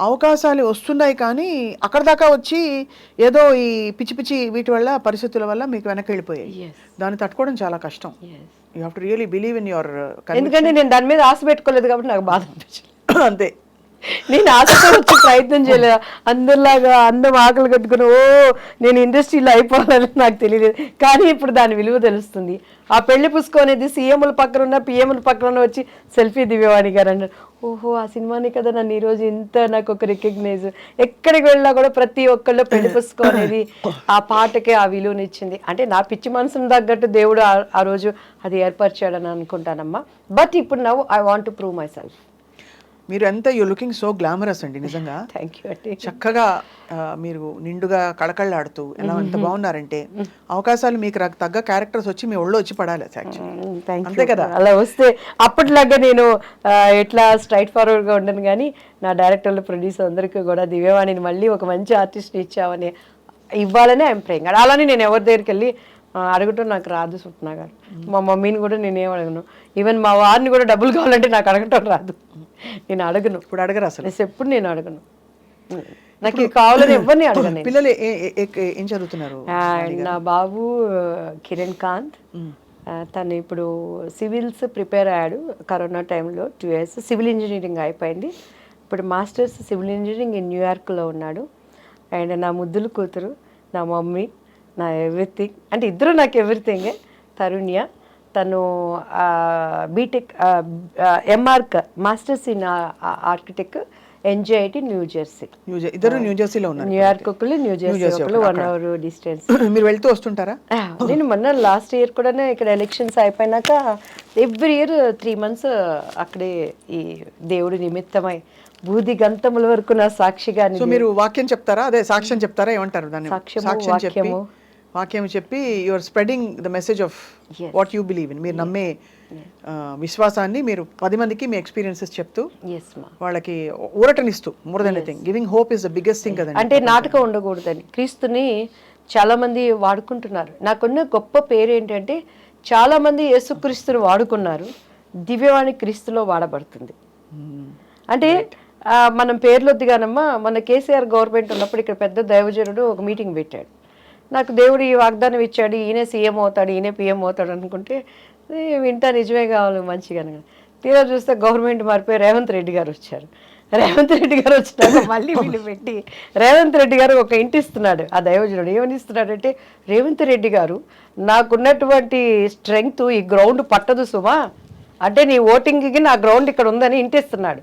అవకాశాలు వస్తున్నాయి కానీ అక్కడ దాకా వచ్చి ఏదో ఈ పిచ్చి వీటి వల్ల, పరిస్థితుల వల్ల మీకు వెనక్కి వెళ్ళిపోయాయి. దాన్ని తట్టుకోవడం చాలా కష్టం. You have to really believe in your. ఎందుకంటే నేను దాని మీద ఆశ పెట్టుకోలేదు కాబట్టి నాకు బాధ అనిపించింది. అంతే. నేను ఆశతో వచ్చి ప్రయత్నం చేయలేదు. అందరిలాగా అందం ఆకలి కట్టుకుని నేను ఇండస్ట్రీలో అయిపోవాలని నాకు తెలియలేదు. కానీ ఇప్పుడు దాని విలువ తెలుస్తుంది. ఆ పెళ్లి పుస్తకం అనేది సీఎంల పక్కన ఉన్న, పిఎంల పక్కన వచ్చి సెల్ఫీ దివ్యవాణి గారు అన్నారు. ఓహో ఆ సినిమానే కదా నన్ను ఈరోజు ఇంత నాకు ఒక రికగ్నైజ్, ఎక్కడికి వెళ్ళినా కూడా ప్రతి ఒక్కళ్ళు పెళ్లి పుస్తకం అనేది ఆ పాటకే ఆ విలువనిచ్చింది. అంటే నా పిచ్చి మనసును తగ్గట్టు దేవుడు ఆ రోజు అది ఏర్పరిచాడని అనుకుంటానమ్మా. బట్ ఇప్పుడు now I want to prove my self. మీరు ఎంత యూ లుకింగ్ సో గ్లామరస్ అండి నిజంగా. థ్యాంక్ యూ అండి. చక్కగా మీరు నిండుగా కళకళలాడుతూ ఎలా ఎంత బాగున్నారంటే, అవకాశాలు మీకు తగ్గ క్యారెక్టర్స్ వచ్చి మీ ఒళ్ళో వచ్చి పడాలి యాక్చువల్లీ. అంతే కదా. అలా వస్తే అప్పట్లాగా నేను ఎట్లా స్ట్రైట్ ఫార్వర్డ్ గా ఉండను, కానీ నా డైరెక్టర్లు ప్రొడ్యూసర్ అందరికీ కూడా దివ్యవాణిని మళ్ళీ ఒక మంచి ఆర్టిస్ట్ ఇచ్చామని ఇవ్వాలని ఐఎమ్ ప్రేయింగ్. అలానే నేను ఎవరి దగ్గరికి వెళ్ళి అడగటం నాకు రాదు స్వప్న గారు. మా మమ్మీని కూడా నేనేం అడగను, ఈవెన్ మా వారిని కూడా డబ్బులు కావాలంటే నాకు అడగటం రాదు, నేను అడగను. ఇప్పుడు అడగరు అసలు. ఎప్పుడు నేను అడగను, నాకు ఇది కావాలని ఎవరిని అడగను. పిల్లలు ఏం చదువుతున్నారు? నా బాబు కిరణ్ కాంత్, తను ఇప్పుడు సివిల్స్ ప్రిపేర్ అయ్యాడు కరోనా టైంలో 2 years. సివిల్ ఇంజనీరింగ్ అయిపోయింది, ఇప్పుడు మాస్టర్స్ సివిల్ ఇంజనీరింగ్ ఇన్ న్యూయార్క్లో ఉన్నాడు. అండ్ నా ముద్దులు కూతురు, నా మమ్మీ, నా ఎవ్రీథింగ్, అంటే ఇద్దరు నాకు ఎవ్రీథింగే. తరుణ్య, తను BTech MArch masters in architect NJIT New Jersey. ఇద్దరు న్యూజెర్సీలో ఉన్నారు. న్యూయార్క్ ఒకళ్ళు, న్యూజెర్సీ ఒకళ్ళు, 1 hour డిస్టెన్స్. మీరు వెళ్తూ వస్తుంటారా? నేను మొన్న లాస్ట్ ఇయర్ కూడా ఇక్కడ ఎలక్షన్స్ అయిపోయినాక ఎవ్రీ ఇయర్ 3 months అక్కడే ఈ దేవుడి నిమిత్తమై బూది గంతముల వరకు నా సాక్షిగా. సో మీరు వాక్యం చెప్తారా? అదే సాక్ష్యం చెప్తారా? ఏమంటారు దాన్ని? సాక్ష్యం చెప్పి, వాక్యం చెప్పి you are spreading the message of what you believe in. మీరు నమ్మే విశ్వాసాన్ని మీరు 10 మందికి మీ ఎక్స్పీరియన్సెస్ చెప్తూ వాళ్ళకి ఊరటనిస్తూ, more than anything giving hope is the biggest thing కదండి. అంటే నాటకం ఉండకూడదని క్రీస్తుని చాలా మంది వాడుకుంటున్నారు. నాకున్న గొప్ప పేరు ఏంటంటే చాలా మంది యేసుక్రీస్తుని వాడుకున్నారు, దివ్యవాణి క్రీస్తులో వాడబడుతుంది. అంటే మనం పేర్లొద్దు కానమ్మా, మన కేసీఆర్ గవర్నమెంట్ ఉన్నప్పుడు ఇక్కడ పెద్ద దైవజనుడు ఒక మీటింగ్ పెట్టాడు. నాకు దేవుడు ఈ వాగ్దానం ఇచ్చాడు, ఈయన సీఎం అవుతాడు, ఈయన పిఎం అవుతాడు అనుకుంటే వింటా నిజమే కావాలి మంచిగా. తీరా చూస్తే గవర్నమెంట్ మారిపోయి రేవంత్ రెడ్డి గారు వచ్చారు. రేవంత్ రెడ్డి గారు వచ్చినాక మళ్ళీ వీళ్ళు పెట్టి రేవంత్ రెడ్డి గారు ఒక ఇంటి ఇస్తున్నాడు. ఆ దైవజనుడు ఏమని ఇస్తున్నాడంటే, రేవంత్ రెడ్డి గారు నాకున్నటువంటి స్ట్రెంగ్త్ ఈ గ్రౌండ్ పట్టదు సుమా, అంటే నీ ఓటింగ్కి నా గ్రౌండ్ ఇక్కడ ఉందని ఇంటిస్తున్నాడు.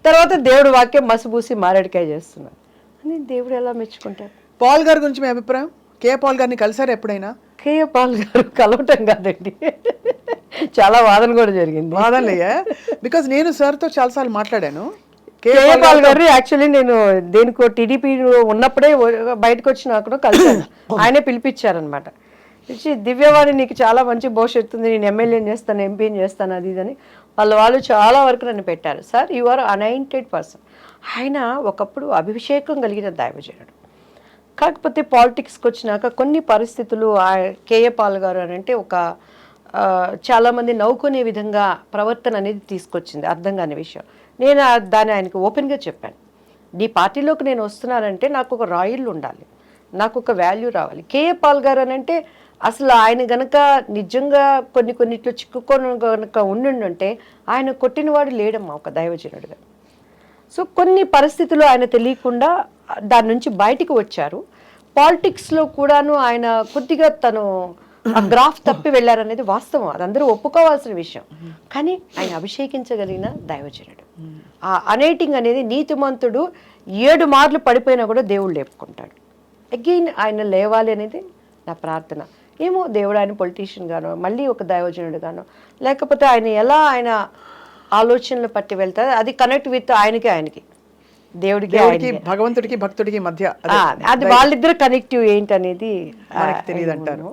తర్వాత దేవుడు వాక్యం మసిబూసి మారేడికాయ చేస్తున్నాడు అని దేవుడు ఎలా మెచ్చుకుంటారు? పాల్ గారి గురించి మీ అభిప్రాయం? కే పాల్ గారిని కలిసారు ఎప్పుడైనా? కే పాల్ గారు కలవటం కాదండి, చాలా వాదన కూడా జరిగింది. వాదనలయ్యా? బికాజ్ నేను సార్తో చాలాసార్లు మాట్లాడాను. కే పాల్ గారు యాక్చువల్లీ నేను దేనికో టీడీపీ ఉన్నప్పుడే బయటకు వచ్చినా కూడా కలిసాను, ఆయనే పిలిపించారనమాట. పిలిచి దివ్యవాణి నీకు చాలా మంచి భవిష్యత్తు ఉంది, నేను ఎమ్మెల్యేని చేస్తాను, ఎంపీని చేస్తాను అది ఇదని వాళ్ళు చాలా వరకు నన్ను పెట్టారు. Sir you are anointed person. ఆయన ఒకప్పుడు అభిషేకం కలిగిన దైవజనుడు, కాకపోతే పాలిటిక్స్కి వచ్చినాక కొన్ని పరిస్థితులు కేఏ పాల్ గారు అని అంటే ఒక చాలామంది నవ్వుకునే విధంగా ప్రవర్తన అనేది తీసుకొచ్చింది, అర్థం కాని విషయం. నేను దాన్ని ఆయనకు ఓపెన్గా చెప్పాను, నీ పార్టీలోకి నేను వస్తున్నానంటే నాకు ఒక రాయల్ ఉండాలి, నాకు ఒక వాల్యూ రావాలి. కేఏ పాల్ గారు అని అంటే అసలు ఆయన గనక నిజంగా కొన్నిట్లో చిక్కుకొని కనుక ఉండుంటే ఆయన కొట్టినవాడు లేడమ్మా ఒక దైవజనుడుగా. సో కొన్ని పరిస్థితులు ఆయన తెలియకుండా దాని నుంచి బయటికి వచ్చారు. పాలిటిక్స్లో కూడాను ఆయన కొద్దిగా తను ఆ గ్రాఫ్ తప్పి వెళ్ళారనేది వాస్తవం, అది అందరూ ఒప్పుకోవాల్సిన విషయం. కానీ ఆయన అభిషేకించగలిగిన దైవజనుడు. ఆ అనేటింగ్ అనేది నీతిమంతుడు 7 మార్లు పడిపోయినా కూడా దేవుడు లేపుకుంటాడు. అగైన్ ఆయన లేవాలి అనేది నా ప్రార్థన. ఏమో దేవుడు ఆయన పొలిటీషియన్ గానో మళ్ళీ ఒక దైవజనుడు గానో, లేకపోతే ఆయన ఎలా ఆయన ఆలోచనలు పట్టి వెళ్తారు, అది కనెక్ట్ విత్ ఆయనకి దేవుడికి భగవంతుడికి భక్తుడికి మధ్య అది వాళ్ళిద్దరు కనెక్టివ్ ఏంటనేది తెలియదు అంటారు.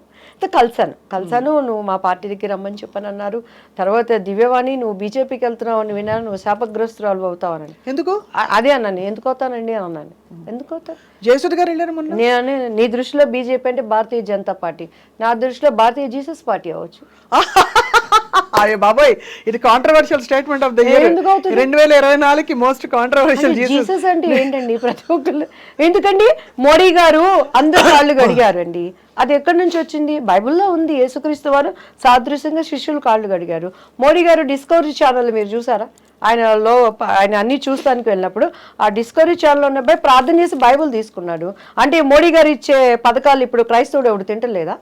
కలిసాను నువ్వు మా పార్టీ దగ్గర రమ్మని చెప్పని అన్నారు. తర్వాత దివ్యవాణి నువ్వు బీజేపీకి వెళ్తున్నావు అని విన్నాను, నువ్వు శాపగ్రస్తురాలు అవుతావని. ఎందుకు? అదే అన్నాను, ఎందుకు అవుతానండి అని అన్నాను. ఎందుకు అవుతాను? జయసుధ గారు వెళ్ళారు. నేను నీ దృష్టిలో బీజేపీ అంటే భారతీయ జనతా పార్టీ, నా దృష్టిలో భారతీయ జీసస్ పార్టీ అవ్వచ్చు. అయ్యే బాబాయ్, ఇది controversial statement of the year 2024కి మోస్ట్ కాంట్రవర్షియల్. జీసస్ అంటే ఏంటండి ప్రతి ఒక్కళ్ళు? ఎందుకండి మోడీ గారు అందరు కాళ్ళు గడిగారు అండి, అది ఎక్కడి నుంచి వచ్చింది? బైబిల్లో ఉంది, యేసుక్రీస్తు వారు సాదృశ్యంగా శిష్యులు కాళ్ళు గడిగారు. మోడీ గారు డిస్కవరీ ఛానల్ మీరు చూసారా? ఆయన అన్ని చూస్తానికి వెళ్ళినప్పుడు ఆ డిస్కవరీ ఛానల్ ఉన్న అబ్బాయి ప్రార్థన చేసి బైబుల్ తీసుకున్నాడు. అంటే మోడీ గారు ఇచ్చే పథకాలు ఇప్పుడు క్రైస్తవుడు ఎవడు తింటలేదా?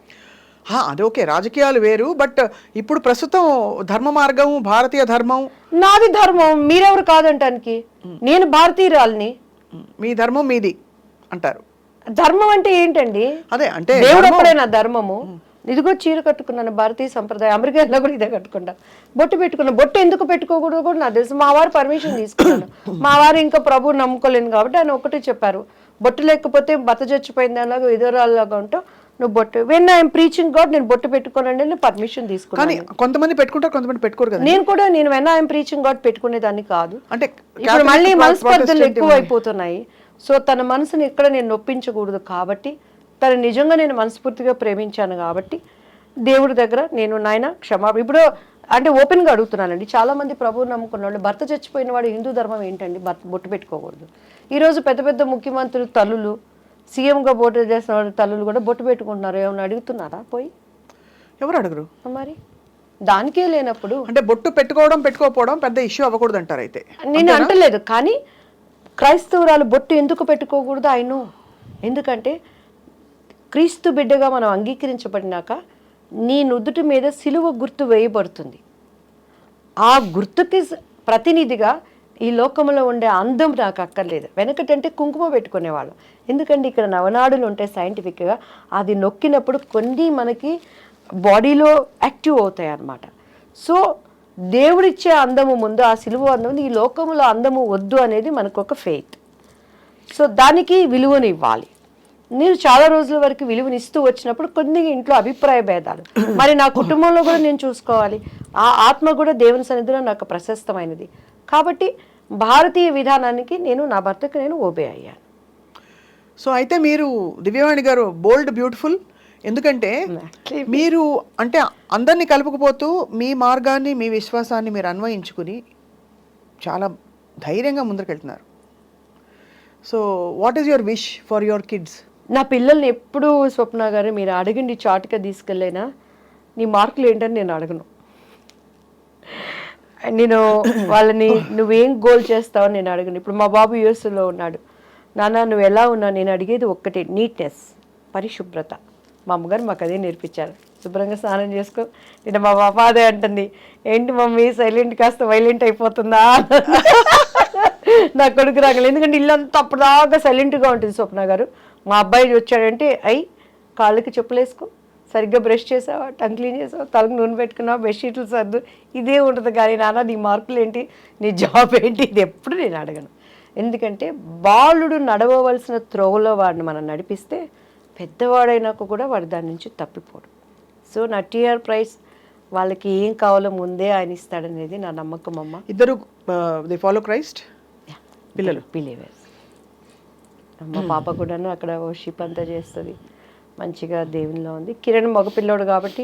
అది ఓకే, రాజకీయాలు వేరు. బట్ ఇప్పుడు ప్రస్తుతం ధర్మ మార్గం, భారతీయ ధర్మం. నాది ధర్మం, మీరెవరు కాదంటానికి? నేను భారతీయురాల్ని. మీ ధర్మం మీది అంటారు. ధర్మం అంటే ఏంటండి? అదే అంటే దేవుడు ఎప్పుడైనా ధర్మము? ఇదిగో చీర కట్టుకున్నాను, భారతీయ సంప్రదాయం. అమెరికాలో కూడా ఇదే కట్టుకుంటా. బొట్టు పెట్టుకున్నా. బొట్టు ఎందుకు పెట్టుకోకూడదు కూడా నాకు తెలుసు. మా వారు పర్మిషన్ తీసుకున్నాను. మా వారు ఇంకా ప్రభు నమ్ముకోలేను కాబట్టి ఆయన ఒకటే చెప్పారు, బొట్టు లేకపోతే భర్త చచ్చిపోయింది అలాగా విధురాల్లాగా ఉంటావు, నువ్వు బొట్టు. వెన్ ఐఎమ్ ప్రీచింగ్ గాడ్, నేను బొట్టు పెట్టుకోనండి, నేను పర్మిషన్ తీసుకున్నాను. కానీ కొంతమంది పెట్టుకుంటారు, కొంతమంది పెట్టుకోరు కదా. నేను వెన్ ఐఎమ్ ప్రీచింగ్ గాడ్ పెట్టుకునేదాన్ని కాదు. అంటే ఇప్పుడు మళ్ళీ మనస్పర్ధలు ఎక్కువ అయిపోతున్నాయి. సో తన మనసుని ఎక్కడ నేను నొప్పించకూడదు కాబట్టి, తను నిజంగా నేను మనస్ఫూర్తిగా ప్రేమించాను కాబట్టి దేవుడి దగ్గర నేను నాయన క్షమాపణ. ఇప్పుడు అంటే ఓపెన్గా అడుగుతున్నానండి, చాలా మంది ప్రభువు నమ్ముకున్న వాళ్ళు భర్త చచ్చిపోయిన వాడు హిందూ ధర్మం ఏంటండి భర్త బొట్టు పెట్టుకోకూడదు. ఈరోజు పెద్ద పెద్ద ముఖ్యమంత్రులు తల్లులు, సీఎంగా బొట్టు చేసిన వాళ్ళు తల్లులు కూడా బొట్టు పెట్టుకుంటున్నారు. ఏమైనా అడుగుతున్నారా పోయి? ఎవరు అడగరు మరి దానికే లేనప్పుడు అంటే బొట్టు పెట్టుకోవడం పెట్టుకోకపోవడం పెద్ద ఇష్యూ అవ్వకూడదు అంటారు. అయితే నేను అంటలేదు, కానీ క్రైస్తవురాలు బొట్టు ఎందుకు పెట్టుకోకూడదు ఆయన? ఎందుకంటే క్రీస్తు బిడ్డగా మనం అంగీకరించబడినాక నీ నుదుటి మీద సిలువ గుర్తు వేయబడుతుంది. ఆ గుర్తుకి ప్రతినిధిగా ఈ లోకంలో ఉండే అందం నాకు అక్కర్లేదు. వెనకటంటే కుంకుమ పెట్టుకునేవాళ్ళం. ఎందుకంటే ఇక్కడ నవనాడులు ఉంటాయి సైంటిఫిక్గా, అది నొక్కినప్పుడు కొన్ని మనకి బాడీలో యాక్టివ్ అవుతాయి అన్నమాట. సో దేవుడిచ్చే అందము ముందు ఆ సిలువ అందం, ఈ లోకంలో అందము వద్దు అనేది మనకు ఒక ఫెయిత్. సో దానికి విలువని ఇవ్వాలి. నేను చాలా రోజుల వరకు విలువనిస్తూ వచ్చినప్పుడు కొన్ని ఇంట్లో అభిప్రాయ భేదాలు, మరి నా కుటుంబంలో కూడా నేను చూసుకోవాలి. ఆ ఆత్మ కూడా దేవుని సన్నిధిలో నాకు ప్రశస్తమైనది కాబట్టి భారతీయ విధానానికి నేను నా భర్తకు నేను ఓబే అయ్యాను. సో అయితే మీరు దివ్యవాణి గారు బోల్డ్ బ్యూటిఫుల్. ఎందుకంటే మీరు అంటే అందరినీ కలుపుకుపోతూ మీ మార్గాన్ని, మీ విశ్వాసాన్ని మీరు అన్వయించుకుని చాలా ధైర్యంగా ముందుకెళ్తున్నారు. So what is your wish for your kids? నా పిల్లల్ని ఎప్పుడు స్వప్న గారు మీరు అడగండి, చాటుగా తీసుకెళ్ళైనా నీ మార్కులు ఏంటని నేను అడగను. నేను వాళ్ళని నువ్వేం గోల్ చేస్తావని నేను అడగను. ఇప్పుడు మా బాబు యూఎస్లో ఉన్నాడు. నాన్న నువ్వు ఎలా ఉన్నావు? నేను అడిగేది ఒక్కటే, నీట్నెస్, పరిశుభ్రత. మా అమ్మగారు మాకు అదే నేర్పించారు. శుభ్రంగా స్నానం చేసుకో. నేను మా పాప అదే అంటుంది, ఏంటి మమ్మీ సైలెంట్ కాస్త వైలెంట్ అయిపోతుందా? నా కొడుకు రాగలేదు, ఎందుకంటే ఇల్లంతా అప్పటిదాకా సైలెంట్గా ఉంటుంది. స్వప్న గారు మా అబ్బాయి వచ్చాడంటే కాళ్ళకి చెప్పులు వేసుకో, సరిగ్గా బ్రష్ చేసావా, టంగ్ క్లీన్ చేసావా, తలకు నూనె పెట్టుకున్నావా, బెడ్షీట్లు సర్దు, ఇదే ఉంటుంది. కానీ నాన్న నీ మార్కులు ఏంటి, నీ జాబ్ ఏంటి, ఇది ఎప్పుడు నేను అడగను. ఎందుకంటే బాలుడు నడవవలసిన త్రోవలో వాడిని మనం నడిపిస్తే పెద్దవాడైనాక కూడా వాడు దాని నుంచి తప్పిపోడు. సో నా టీఆర్ ప్రైస్ వాళ్ళకి ఏం కావాలో ముందే ఆయన ఇస్తాడనేది నా నమ్మకం. అమ్మ ఇద్దరు దే ఫాలో క్రైస్ట్ పిల్లలు, బిలీవర్స్. మా పాప కూడాను అక్కడ వర్షిప్ అంతా చేస్తుంది, మంచిగా దేవునిలో ఉంది. కిరణ్ మగపిల్లోడు కాబట్టి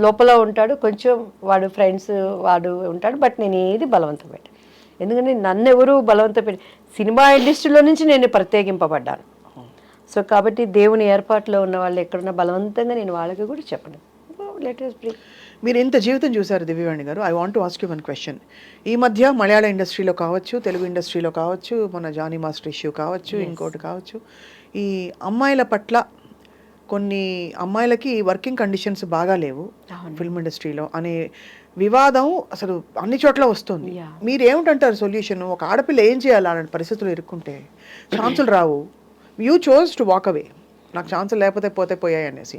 లోపల ఉంటాడు, కొంచెం వాడు ఫ్రెండ్స్ వాడు ఉంటాడు. బట్ నేను ఏది బలవంతం పెట్టాను, ఎందుకంటే నన్ను ఎవరు బలవంతం పెట్టి, సినిమా ఇండస్ట్రీలో నుంచి నేను ప్రత్యేకింపబడ్డాను. సో కాబట్టి దేవుని ఏర్పాట్లో ఉన్న వాళ్ళు ఎక్కడున్నా బలవంతంగా నేను వాళ్ళకి కూడా చెప్పను. Let us pray. మీరు ఇంత జీవితం చూశారు దివ్యవాణి గారు. I want to ask you one question. ఈ మధ్య మలయాళ ఇండస్ట్రీలో కావచ్చు, తెలుగు ఇండస్ట్రీలో కావచ్చు, మన జానీ మాస్టర్ ఇష్యూ కావచ్చు, ఇంకోటి కావచ్చు, ఈ అమ్మాయిల పట్ల కొన్ని అమ్మాయిలకి వర్కింగ్ కండిషన్స్ బాగా లేవు ఫిల్మ్ ఇండస్ట్రీలో అనే వివాదం అసలు అన్ని చోట్ల వస్తుంది. మీరు ఏమిటంటారు సొల్యూషన్? ఒక ఆడపిల్ల ఏం చేయాలి అలాంటి పరిస్థితులు ఇరుక్కుంటే? ఛాన్సులు రావు, you chose to walk away, నాకు ఛాన్సులు లేకపోతే పోతే పోయాయి అనేసి.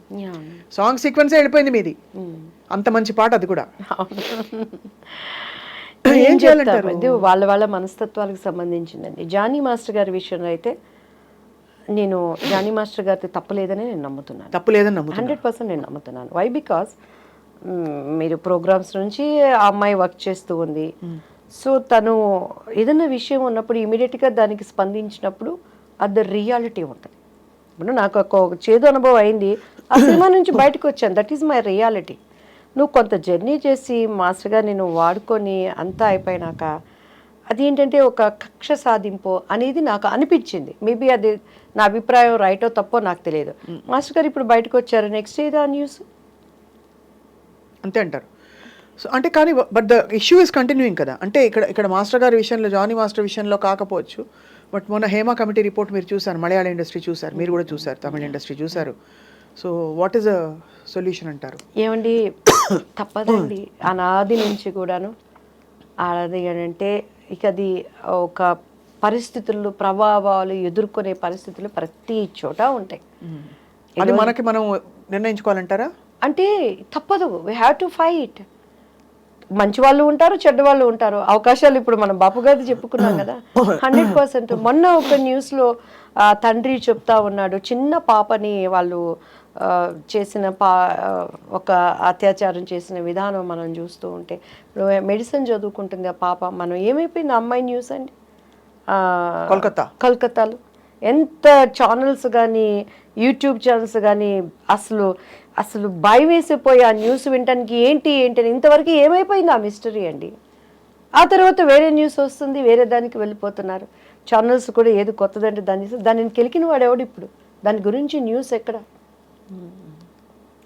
సాంగ్ సీక్వెన్సే వెళ్ళిపోయింది మీది, అంత మంచి పాట అది కూడా. ఏం చేయాలంటారు? వాళ్ళ వాళ్ళ మనస్తత్వాలకు సంబంధించిందండి. జానీ మాస్టర్ గారి విషయంలో అయితే నేను జానీ మాస్టర్ గారితో తప్పలేదని నేను నమ్ముతున్నాను. తప్పలేదని నమ్ముతున్నాను, 100% నేను నమ్ముతున్నాను. వై? బికాస్ మీరు ప్రోగ్రామ్స్ నుంచి ఆ అమ్మాయి వర్క్ చేస్తూ ఉంది. సో తను ఏదైనా విషయం ఉన్నప్పుడు ఇమీడియట్గా దానికి స్పందించినప్పుడు అది రియాలిటీ ఉంటుంది. ఇప్పుడు నాకు ఒక చేదు అనుభవం అయింది, ఆ సినిమా నుంచి బయటకు వచ్చాను, దట్ ఈస్ మై రియాలిటీ. నువ్వు కొంత జర్నీ చేసి మాస్టర్గా నేను వాడుకొని అంతా అయిపోయినాక అదేంటంటే ఒక కక్ష సాధింపు అనేది నాకు అనిపించింది. మేబీ అది నా అభిప్రాయం రైటో తప్పో నాకు తెలియదు. మాస్టర్ గారు ఇప్పుడు బయటకు వచ్చారు, నెక్స్ట్ ఏదో న్యూస్ అంతే అంటారు. సో అంటే కానీ but the issue is continuing కదా. అంటే ఇక్కడ మాస్టర్ గారి విషయంలో, జానీ మాస్టర్ విషయంలో కాకపోవచ్చు, బట్ మొన్న హేమా కమిటీ రిపోర్ట్ మీరు చూసారు, మలయాళ ఇండస్ట్రీ చూసారు, మీరు కూడా చూసారు, తమిళ ఇండస్ట్రీ చూసారు. So what is a solution అంటారు? ఏమండి, తప్పదండి. అనాది నుంచి కూడాను ఆడది అని అంటే ఇక అది ఒక పరిస్థితులు, ప్రభావాలు ఎదుర్కొనే పరిస్థితులు ప్రతి చోట ఉంటాయి. అది మనకి మనం నిర్ణయించుకోవాలంటారా? అంటే తప్పదు, వీ హ్యావ్ టు ఫైట్. మంచి వాళ్ళు ఉంటారు, చెడ్డ వాళ్ళు ఉంటారు. అవకాశాలు ఇప్పుడు మనం బాపు గారిది చెప్పుకున్నాం కదా, 100%. మొన్న ఒక న్యూస్లో తండ్రి చెప్తా ఉన్నాడు, చిన్న పాపని వాళ్ళు చేసిన ఒక అత్యాచారం చేసిన విధానం మనం చూస్తూ ఉంటే, మెడిసిన్ చదువుకుంటుంది ఆ పాప. మనం ఏమైపోయింది అమ్మాయి న్యూస్ అండి, కోల్కతాలో ఎంత ఛానల్స్ కానీ యూట్యూబ్ ఛానల్స్ కానీ అసలు అసలు భయం వేసిపోయి ఆ న్యూస్ వినటానికి ఏంటి అని ఇంతవరకు ఏమైపోయింది ఆ మిస్టరీ అండి. ఆ తర్వాత వేరే న్యూస్ వస్తుంది, వేరే దానికి వెళ్ళిపోతున్నారు. ఛానల్స్ కూడా ఏది కొత్తదంటే దానిని కెలికిన వాడు ఎవడు ఇప్పుడు? దాని గురించి న్యూస్ ఎక్కడ?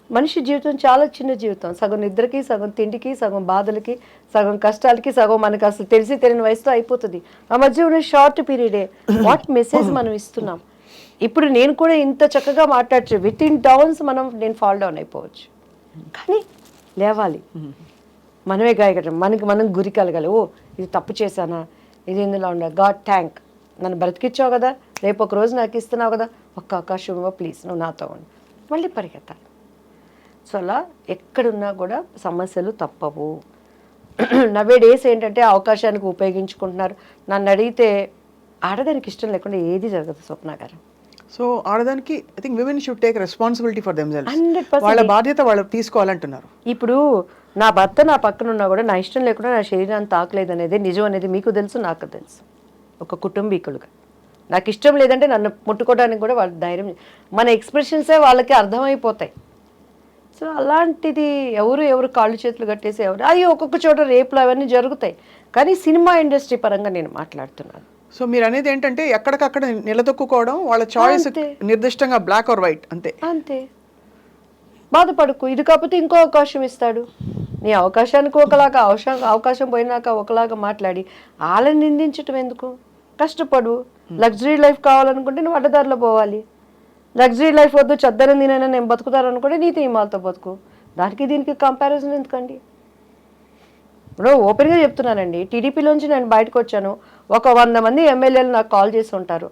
మనిషి జీవితం చాలా చిన్న జీవితం, సగం నిద్రకి, సగం తిండికి, సగం బాధలకి, సగం కష్టాలకి, సగం మనకు అసలు తెలిసి తెలియని వయసుతో అయిపోతుంది. ఆ మధ్య ఉన్న షార్ట్ పీరియడే వాట్ మెసేజ్ మనం ఇస్తున్నాం. ఇప్పుడు నేను కూడా ఇంత చక్కగా మాట్లాడచ్చు, విత్ ఇన్ డౌన్స్ నేను ఫాల్ డౌన్ అయిపోవచ్చు. కానీ లేవాలి, మనమే గాయకటం, మనం గురి కలగాలి. ఓ ఇది తప్పు చేశానా, ఇది ఇందులో ఉండ, గాడ్ థ్యాంక్, నన్ను బ్రతికిచ్చావు కదా, రేపు ఒక రోజు నాకు ఇస్తున్నావు కదా, ఒక్క అవకాశం ప్లీజ్ నువ్వు నాతో ఉండు, మళ్ళీ పరిగెత్తాలి. సో అలా ఎక్కడున్నా కూడా సమస్యలు తప్పవు. నవ్వే డేస్ ఏంటంటే అవకాశానికి ఉపయోగించుకుంటున్నారు. నన్ను అడిగితే ఆడదానికి ఇష్టం లేకుండా ఏది జరగదు స్వప్న గారు. సో ఆడదానికి I think women should take responsibility for themselves. 100%. వాళ్ళ బాధ్యత వాళ్ళు తీసుకోవాలంటున్నారు. ఇప్పుడు నా భర్త నా పక్కన ఉన్నా కూడా నా ఇష్టం లేకుండా నా శరీరాన్ని తాకలేదు అనేది నిజం అనేది మీకు తెలుసు, నాకు తెలుసు. ఒక కుటుంబీకులుగా నాకు ఇష్టం లేదంటే నన్ను ముట్టుకోవడానికి కూడా వాళ్ళ ధైర్యం, మన ఎక్స్ప్రెషన్సే వాళ్ళకి అర్థమైపోతాయి. సో అలాంటిది ఎవరు కాళ్ళు చేతులు కట్టేసి అవి ఒక్కొక్క చోట రేపులు అవన్నీ జరుగుతాయి. కానీ సినిమా ఇండస్ట్రీ పరంగా నేను మాట్లాడుతున్నాను. సో మీరు అనేది ఏంటంటే ఎక్కడికక్కడ నిలదొక్కుకోవడం, వాళ్ళ చాయిస్ నిర్దిష్టంగా బ్లాక్ ఆర్ వైట్ అంతే. అంతే, బాధపడకు, ఇది కాకపోతే ఇంకో అవకాశం ఇస్తాడు. నీ అవకాశానికి ఒకలాగా, అవకాశం పోయినాక ఒకలాగా మాట్లాడి వాళ్ళని నిందించటం ఎందుకు? కష్టపడు. లగ్జరీ లైఫ్ కావాలనుకుంటే నువ్వు అడ్డదారిలో పోవాలి. లగ్జరీ లైఫ్ వద్దు, చద్దరం తినైనా నేను బతుకుతారనుకుంటే నీతి నియమాలతో బతుకు. దానికి దీనికి కంపారిజన్ ఎందుకండి? ఇప్పుడు ఓపెన్గా చెప్తున్నానండి, టీడీపీలోంచి నేను బయటకు వచ్చాను, ఒక 100 మంది ఎమ్మెల్యేలు నాకు కాల్ చేసి ఉంటారు,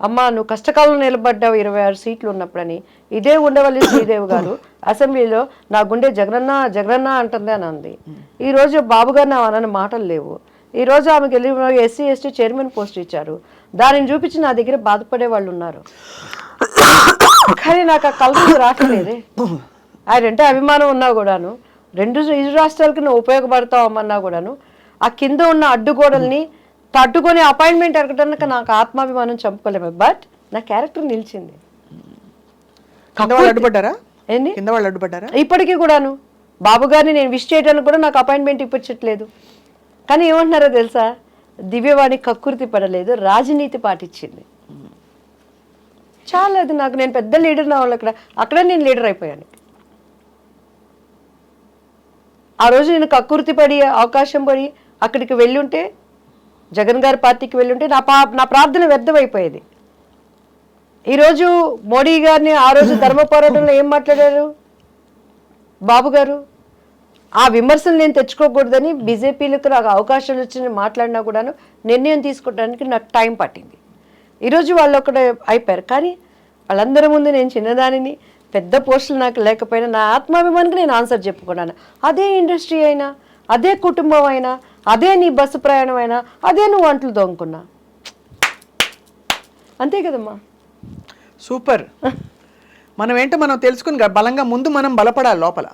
అమ్మ నువ్వు కష్టకాలంలో నిలబడ్డావు 26 సీట్లు ఉన్నప్పుడని. ఇదే ఉండవల్లి శ్రీదేవి గారు అసెంబ్లీలో నా గుండె జగనన్న అంటుంది అని అంది. ఈరోజు బాబు గారు నా అనని మాటలు లేవు. ఈరోజు ఆమెకి వెళ్ళి SC/ST చైర్మన్ పోస్ట్ ఇచ్చారు, దానిని చూపించి నా దగ్గర బాధపడే వాళ్ళు ఉన్నారు. కానీ నాకు ఆ కల్పన రాకలేదే. ఆయనంటే అభిమానం ఉన్నా కూడాను, ఇరు రాష్ట్రాలకి నువ్వు ఉపయోగపడతావు అమ్మన్నా కూడాను, ఆ కింద ఉన్న అడ్డుగోడల్ని తట్టుకొని అపాయింట్మెంట్ అడగడానికి నాకు ఆత్మాభిమానం చంపుకోలేము. బట్ నా క్యారెక్టర్ నిలిచింది. అడ్డుపడ్డారా? ఇప్పటికీ కూడాను బాబు గారిని నేను విష్ చేయడానికి కూడా నాకు అపాయింట్మెంట్ ఇప్పించట్లేదు. కానీ ఏమంటున్నారో తెలుసా, దివ్యవాణి కక్కుర్తి పడలేదు, రాజనీతి పాటించింది. చాలా అది నాకు, నేను పెద్ద లీడర్ నా వాళ్ళు అక్కడ నేను లీడర్ అయిపోయాను. ఆ రోజు నేను కక్కుర్తి పడి అవకాశం పడి అక్కడికి వెళ్ళుంటే, జగన్ గారి పార్టీకి వెళ్ళుంటే నా ప్రార్థన వ్యర్థమైపోయేది. ఈరోజు మోడీ గారిని ఆ రోజు ధర్మ పోరాటంలో ఏం మాట్లాడారు బాబు గారు? ఆ విమర్శలు నేను తెచ్చుకోకూడదని బీజేపీలకు నాకు అవకాశాలు వచ్చి మాట్లాడినా కూడాను నిర్ణయం తీసుకోవడానికి నాకు టైం పట్టింది. ఈరోజు వాళ్ళు ఒకటే అయిపోయారు. కానీ వాళ్ళందరి ముందు నేను చిన్నదానిని, పెద్ద పోస్టులు నాకు లేకపోయినా నా ఆత్మాభిమానికి నేను ఆన్సర్ చెప్పుకున్నాను. అదే ఇండస్ట్రీ అయినా, అదే కుటుంబం అయినా, అదే నీ బస్సు ప్రయాణం అయినా, అదే నువ్వు వంటలు దొంగకున్నా, అంతే కదమ్మా. సూపర్. మనం ఏంటో మనం తెలుసుకుని బలంగా ముందు మనం బలపడాలి లోపల,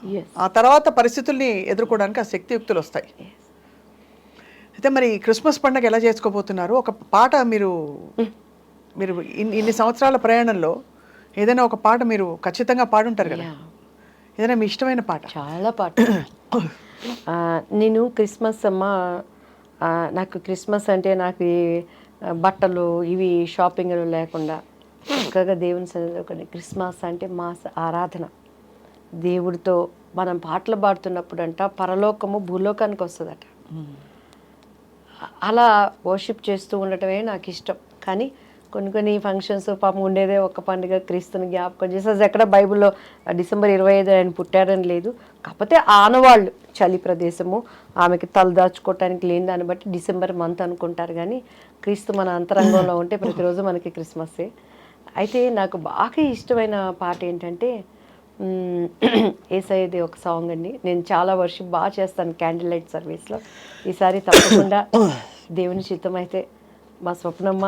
ఆ తర్వాత పరిస్థితుల్ని ఎదుర్కోవడానికి ఆ శక్తియుక్తులు వస్తాయి. అయితే మరి క్రిస్మస్ పండుగ ఎలా చేసుకోబోతున్నారు? ఒక పాట మీరు ఇన్ని సంవత్సరాల ప్రయాణంలో ఏదైనా ఒక పాట మీరు ఖచ్చితంగా పాడుంటారు కదా, ఏదైనా మీ ఇష్టమైన పాట? చాలా పాట. నేను క్రిస్మస్ అమ్మ, నాకు క్రిస్మస్ అంటే నాకు బట్టలు ఇవి షాపింగ్లు లేకుండా చక్కగా దేవుని సన్నిధిలో క్రిస్మస్ అంటే మా ఆరాధన. దేవుడితో మనం పాటలు పాడుతున్నప్పుడు అంట పరలోకము భూలోకానికి వస్తుందట. అలా వర్షిప్ చేస్తూ ఉండటమే నాకు ఇష్టం. కానీ కొన్ని ఫంక్షన్స్ పాపం ఉండేదే ఒక పండుగ క్రీస్తుని జ్ఞాపకం చేసి అసలు ఎక్కడ బైబిల్లో డిసెంబర్ 25 ఆయన పుట్టారని లేదు. కాకపోతే ఆనవాళ్ళు చలి ప్రదేశము, ఆమెకి తలదాచుకోవటానికి లేని దాన్ని బట్టి డిసెంబర్ మంత్ అనుకుంటారు. కానీ క్రీస్తు మన అంతరంగంలో ఉంటే ప్రతిరోజు మనకి క్రిస్మస్సే. అయితే నాకు బాగా ఇష్టమైన పాట ఏంటంటే యేసయ్యది ఒక సాంగ్ అండి. నేను చాలా వర్షిప్ బాగా చేస్తాను క్యాండిల్ లైట్ సర్వీస్లో. ఈసారి తప్పకుండా దేవుని చిత్తం అయితే మా స్వప్నమ్మ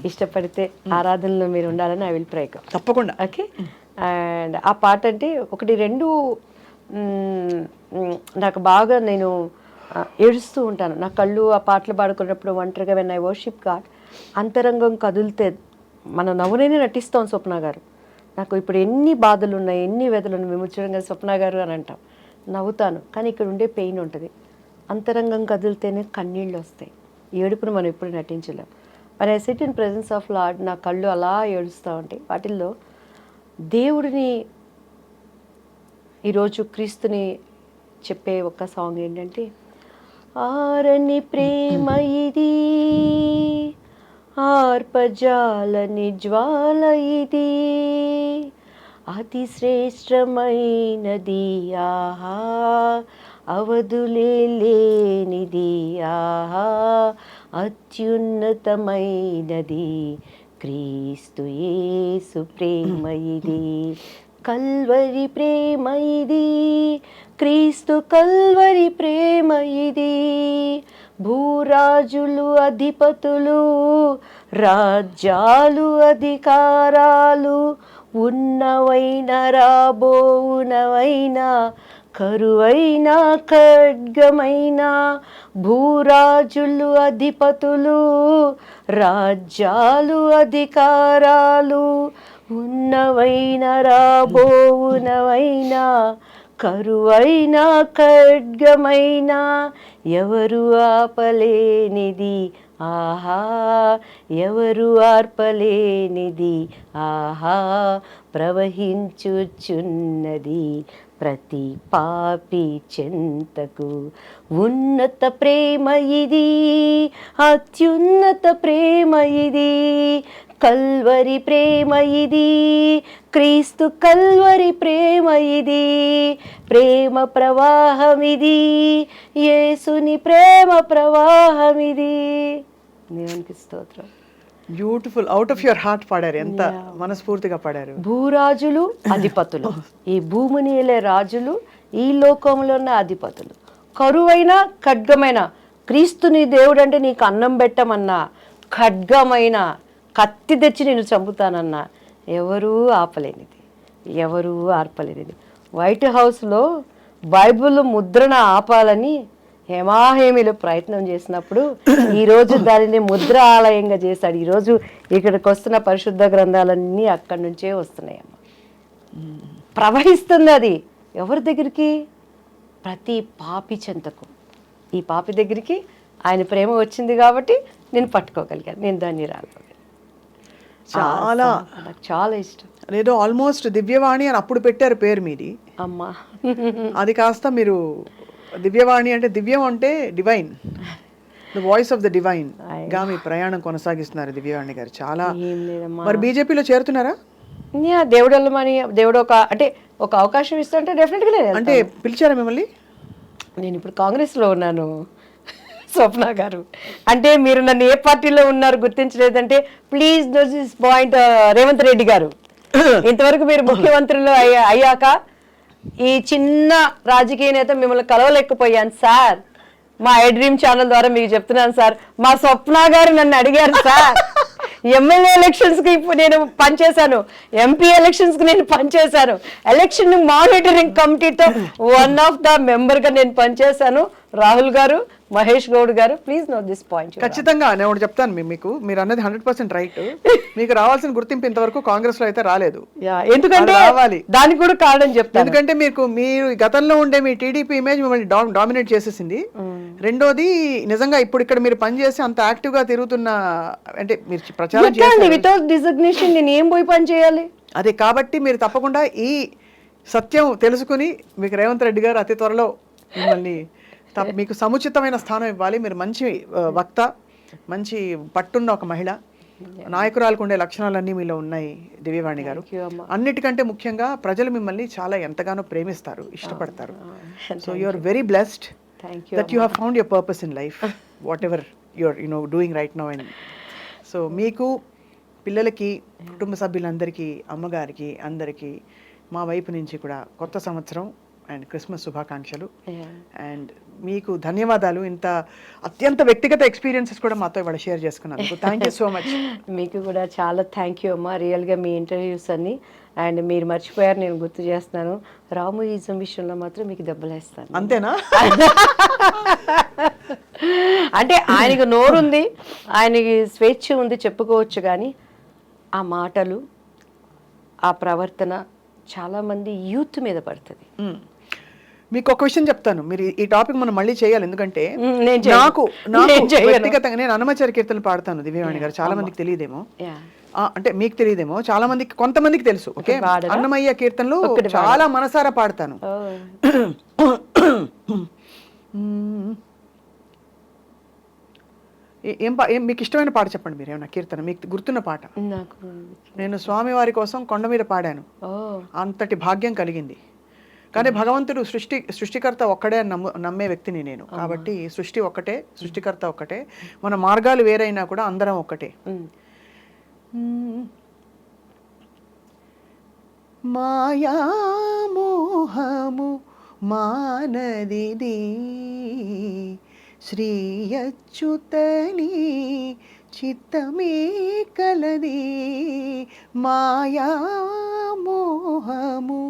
ఇష్టపడితే ఆరాధనలో మీరు ఉండాలని ఐ విల్ ప్రే. తప్పకుండా. ఓకే. అండ్ ఆ పాట అంటే ఒకటి రెండు నాకు బాగా నేను ఏడుస్తూ ఉంటాను. నా కళ్ళు ఆ పాటలు పాడుకున్నప్పుడు ఒంటరిగా వెన్ ఐ వర్షిప్ గాడ్ అంతరంగం కదిలితే మన నవ్వునే నటిస్తాం స్వప్న గారు. నాకు ఇప్పుడు ఎన్ని బాధలు ఉన్నాయి, ఎన్ని వ్యధలు ఉన్నాయి, విముచడంగా స్వప్న గారు అని అంటాం, నవ్వుతాను. కానీ ఇక్కడ ఉండే పెయిన్ ఉంటుంది. అంతరంగం కదిలితేనే కన్నీళ్ళు వస్తాయి. ఏడుపును మనం ఎప్పుడు నటించలేం. మరి I SIT in presence of lord, నా కళ్ళు అలా ఏడుస్తూ ఉంటాయి. వాటిల్లో దేవుడిని ఈరోజు క్రీస్తుని చెప్పే ఒక సాంగ్ ఏంటంటే, ఆరని ప్రేమ ఇది, ఆర్పజాలని జ్వాల ఇది, అతి శ్రేష్టమైనది ఆహా, అవధులే లేనిది ఆహా, అత్యున్నతమైనది క్రీస్తు యేసు ప్రేమ ఇది, కల్వరి ప్రేమ ఇది, క్రీస్తు కల్వరి ప్రేమ ఇది, భూరాజులు అధిపతులు రాజ్యాలు అధికారాలు ఉన్నవైన రాబోవునవైనా కరువైన ఖడ్గమైన, భూరాజులు అధిపతులు రాజ్యాలు అధికారాలు ఉన్నవైన రాబోవునవైనా కరువైన ఖడ్గమైన, ఎవరు ఆపలేనిది ఆహా, ఎవరు ఆర్పలేనిది ఆహా, ప్రవహించుచున్నది ప్రతి పాపి చెంతకు, ఉన్నత ప్రేమ ఇది, అత్యున్నత ప్రేమ ఇది, కల్వరి ప్రేమ ఇది, క్రీస్తు కల్వరి ప్రేమ ఇది, ప్రేమ ప్రవాహం ఇది, యేసుని ప్రేమ ప్రవాహం ఇది. దేవునికి స్తోత్రం. Beautiful. Out of your heart పాడారు, ఎంత మనస్ఫూర్తిగా పాడారు. భూరాజులు అధిపతులు, ఈ భూమిని ఏలే రాజులు, ఈ లోకంలో ఉన్న అధిపతులు, కరువైన ఖడ్గమైన, క్రీస్తుని దేవుడు అంటే నీకు అన్నం పెట్టమన్నా, ఖడ్గమైన కత్తి తెచ్చి నేను చంపుతానన్నా ఎవరూ ఆపలేనిది, ఎవరూ ఆర్పలేనిది. వైట్ హౌస్లో బైబిల్ ముద్రణ ఆపాలని హేమాహేమిలో ప్రయత్నం చేసినప్పుడు ఈరోజు దానిని ముద్ర ఆలయంగా చేశాడు. ఈరోజు ఇక్కడికి వస్తున్న పరిశుద్ధ గ్రంథాలన్నీ అక్కడి నుంచే వస్తున్నాయమ్మ. ప్రవహిస్తుంది అది ఎవరి దగ్గరికి? ప్రతి పాపి చెంతకు. ఈ పాపి దగ్గరికి ఆయన ప్రేమ వచ్చింది కాబట్టి నేను పట్టుకోగలిగాను, నేను దాన్ని రాగలిగాను. చాలా నాకు చాలా ఇష్టం. లేదో ఆల్మోస్ట్ దివ్యవాణి అని అప్పుడు పెట్టారు పేరు మీది అమ్మా. అది కాస్త మీరు దివ్యవాణి అంటే దివ్యం అంటే divine, the voice of the divine గా మీ ప్రయాణం కొనసాగిస్తున్నారు దివ్యవాణి గారు. చాలా. మరి బీజేపీలో చేరుతున్నారా? దేవుడల్లమని దేవుడు ఒక అంటే ఒక అవకాశం ఇస్తుంటే డెఫినెట్గా అంటే పిలిచారా మిమ్మల్ని? నేను ఇప్పుడు కాంగ్రెస్లో ఉన్నాను స్వప్న గారు. అంటే మీరు నన్ను ఏ పార్టీలో ఉన్నారు గుర్తించలేదంటే please note this point. Revanth Reddy గారు ఇంతవరకు మీరు ముఖ్యమంత్రులు అయ్యాక ఈ చిన్న రాజకీయ నేత మిమ్మల్ని కలవలేకపోయాను సార్. మా ఐ డ్రీమ్ ఛానల్ ద్వారా మీకు చెప్తున్నాను సార్, మా స్వప్న గారు నన్ను అడిగారు సార్. ఎమ్మెల్యే ఎలక్షన్స్ కి నేను పనిచేశాను, ఎంపీ ఎలక్షన్స్ కి నేను పనిచేశాను, ఎలక్షన్ మానిటరింగ్ కమిటీతో వన్ ఆఫ్ ద మెంబర్ గా నేను పనిచేశాను. రాహుల్ గారు, మహేష్ గౌడ్ గారు, ప్లీజ్ నోట్ దిస్ పాయింట్. ఖచ్చితంగా నేను ఒకటి చెప్తాను మీకు, మీరు అన్నది 100% రైట్. మీకు రావాల్సిన గుర్తింపు ఇంతవరకు కాంగ్రెస్ లో అయితే రాలేదు. ఎందుకంటే రావాలి, దానికి కూడా కారణం చెప్తాను. ఎందుకంటే మీరు గతంలో ఉండే మీ టీడీపీ ఇమేజ్ మిమ్మల్ని డామినేట్ చేసేసింది. రెండోది నిజంగా ఇప్పుడు ఇక్కడ మీరు పనిచేసి అంత యాక్టివ్ గా తిరుగుతున్న అంటే మీరు ప్రచారం చేయాలి. వితౌట్ డిజిగ్నేషన్ నేను ఏం పోయి పని చేయాలి? అదే కాబట్టి మీరు తప్పకుండా ఈ సత్యం తెలుసుకుని మీకు రేవంత్ రెడ్డి గారు అతి త్వరలో మిమ్మల్ని మీకు సముచితమైన స్థానం ఇవ్వాలి. మీరు మంచి వక్త, మంచి పట్టున్న ఒక మహిళ. నాయకురాలకు ఉండే లక్షణాలన్నీ మీలో ఉన్నాయి దివ్యవాణి గారు. Thank you, అమ్మ. అన్నిటికంటే ముఖ్యంగా ప్రజలు మిమ్మల్ని చాలా ఎంతగానో ప్రేమిస్తారు, ఇష్టపడతారు. So you are very blessed thank you. That you have found your purpose in life whatever you're doing right now. And so మీకు, పిల్లలకి, కుటుంబ సభ్యులందరికీ, అమ్మగారికి, అందరికీ మా వైపు నుంచి కూడా కొత్త సంవత్సరం అండ్ క్రిస్మస్ శుభాకాంక్షలు. అండ్ మీకు ధన్యవాదాలు, ఇంత అత్యంత వ్యక్తిగత ఎక్స్పీరియన్సెస్ కూడా మాతో ఇవాళ షేర్ చేసుకున్నందుకు. Thank you so much. మీకు కూడా చాలా థ్యాంక్ యూ అమ్మా. రియల్గా మీ ఇంటర్వ్యూస్ అన్ని అండ్ మీరు మర్చిపోయారు, నేను గుర్తు చేస్తున్నాను, రామోయిజం విషయంలో మాత్రం మీకు దెబ్బలేస్తాను. అంతేనా? అంటే ఆయనకు నోరుంది, ఆయనకి స్వేచ్ఛ ఉంది, చెప్పుకోవచ్చు. కానీ ఆ మాటలు, ఆ ప్రవర్తన చాలామంది యూత్ మీద పడుతుంది. మీకు ఒక విషయం చెప్తాను, మీరు ఈ టాపిక్ మనం మళ్ళీ చేయాలి. ఎందుకంటే నేను చేయను. నాకు నేను చేయను. వ్యక్తిగతంగా నేను అన్నమచారి కీర్తనలు పాడతాను దివ్యవాణి గారు. చాలా మందికి తెలియదేమో, అంటే మీకు తెలియదేమో, చాలా మందికి, కొంతమందికి తెలుసు. ఓకే, అన్నమయ్య కీర్తనలు చాలా మనసారా పాడతాను. ఏం మీకు ఇష్టమైన పాట చెప్పండి, మీరు ఏమన్నా కీర్తన మీకు గుర్తున్న పాట. నాకు నేను స్వామివారి కోసం కొండ మీద పాడాను, అంతటి భాగ్యం కలిగింది. కానీ భగవంతుడు సృష్టికర్త ఒక్కడే అని నమ్మే వ్యక్తిని నేను. కాబట్టి సృష్టి ఒక్కటే, సృష్టికర్త ఒక్కటే, మన మార్గాలు వేరైనా కూడా అందరం ఒక్కటే. మాయా మోహము మానదిది శ్రీ అచ్యుతని చిత్తమే కలది. మాయా మోహము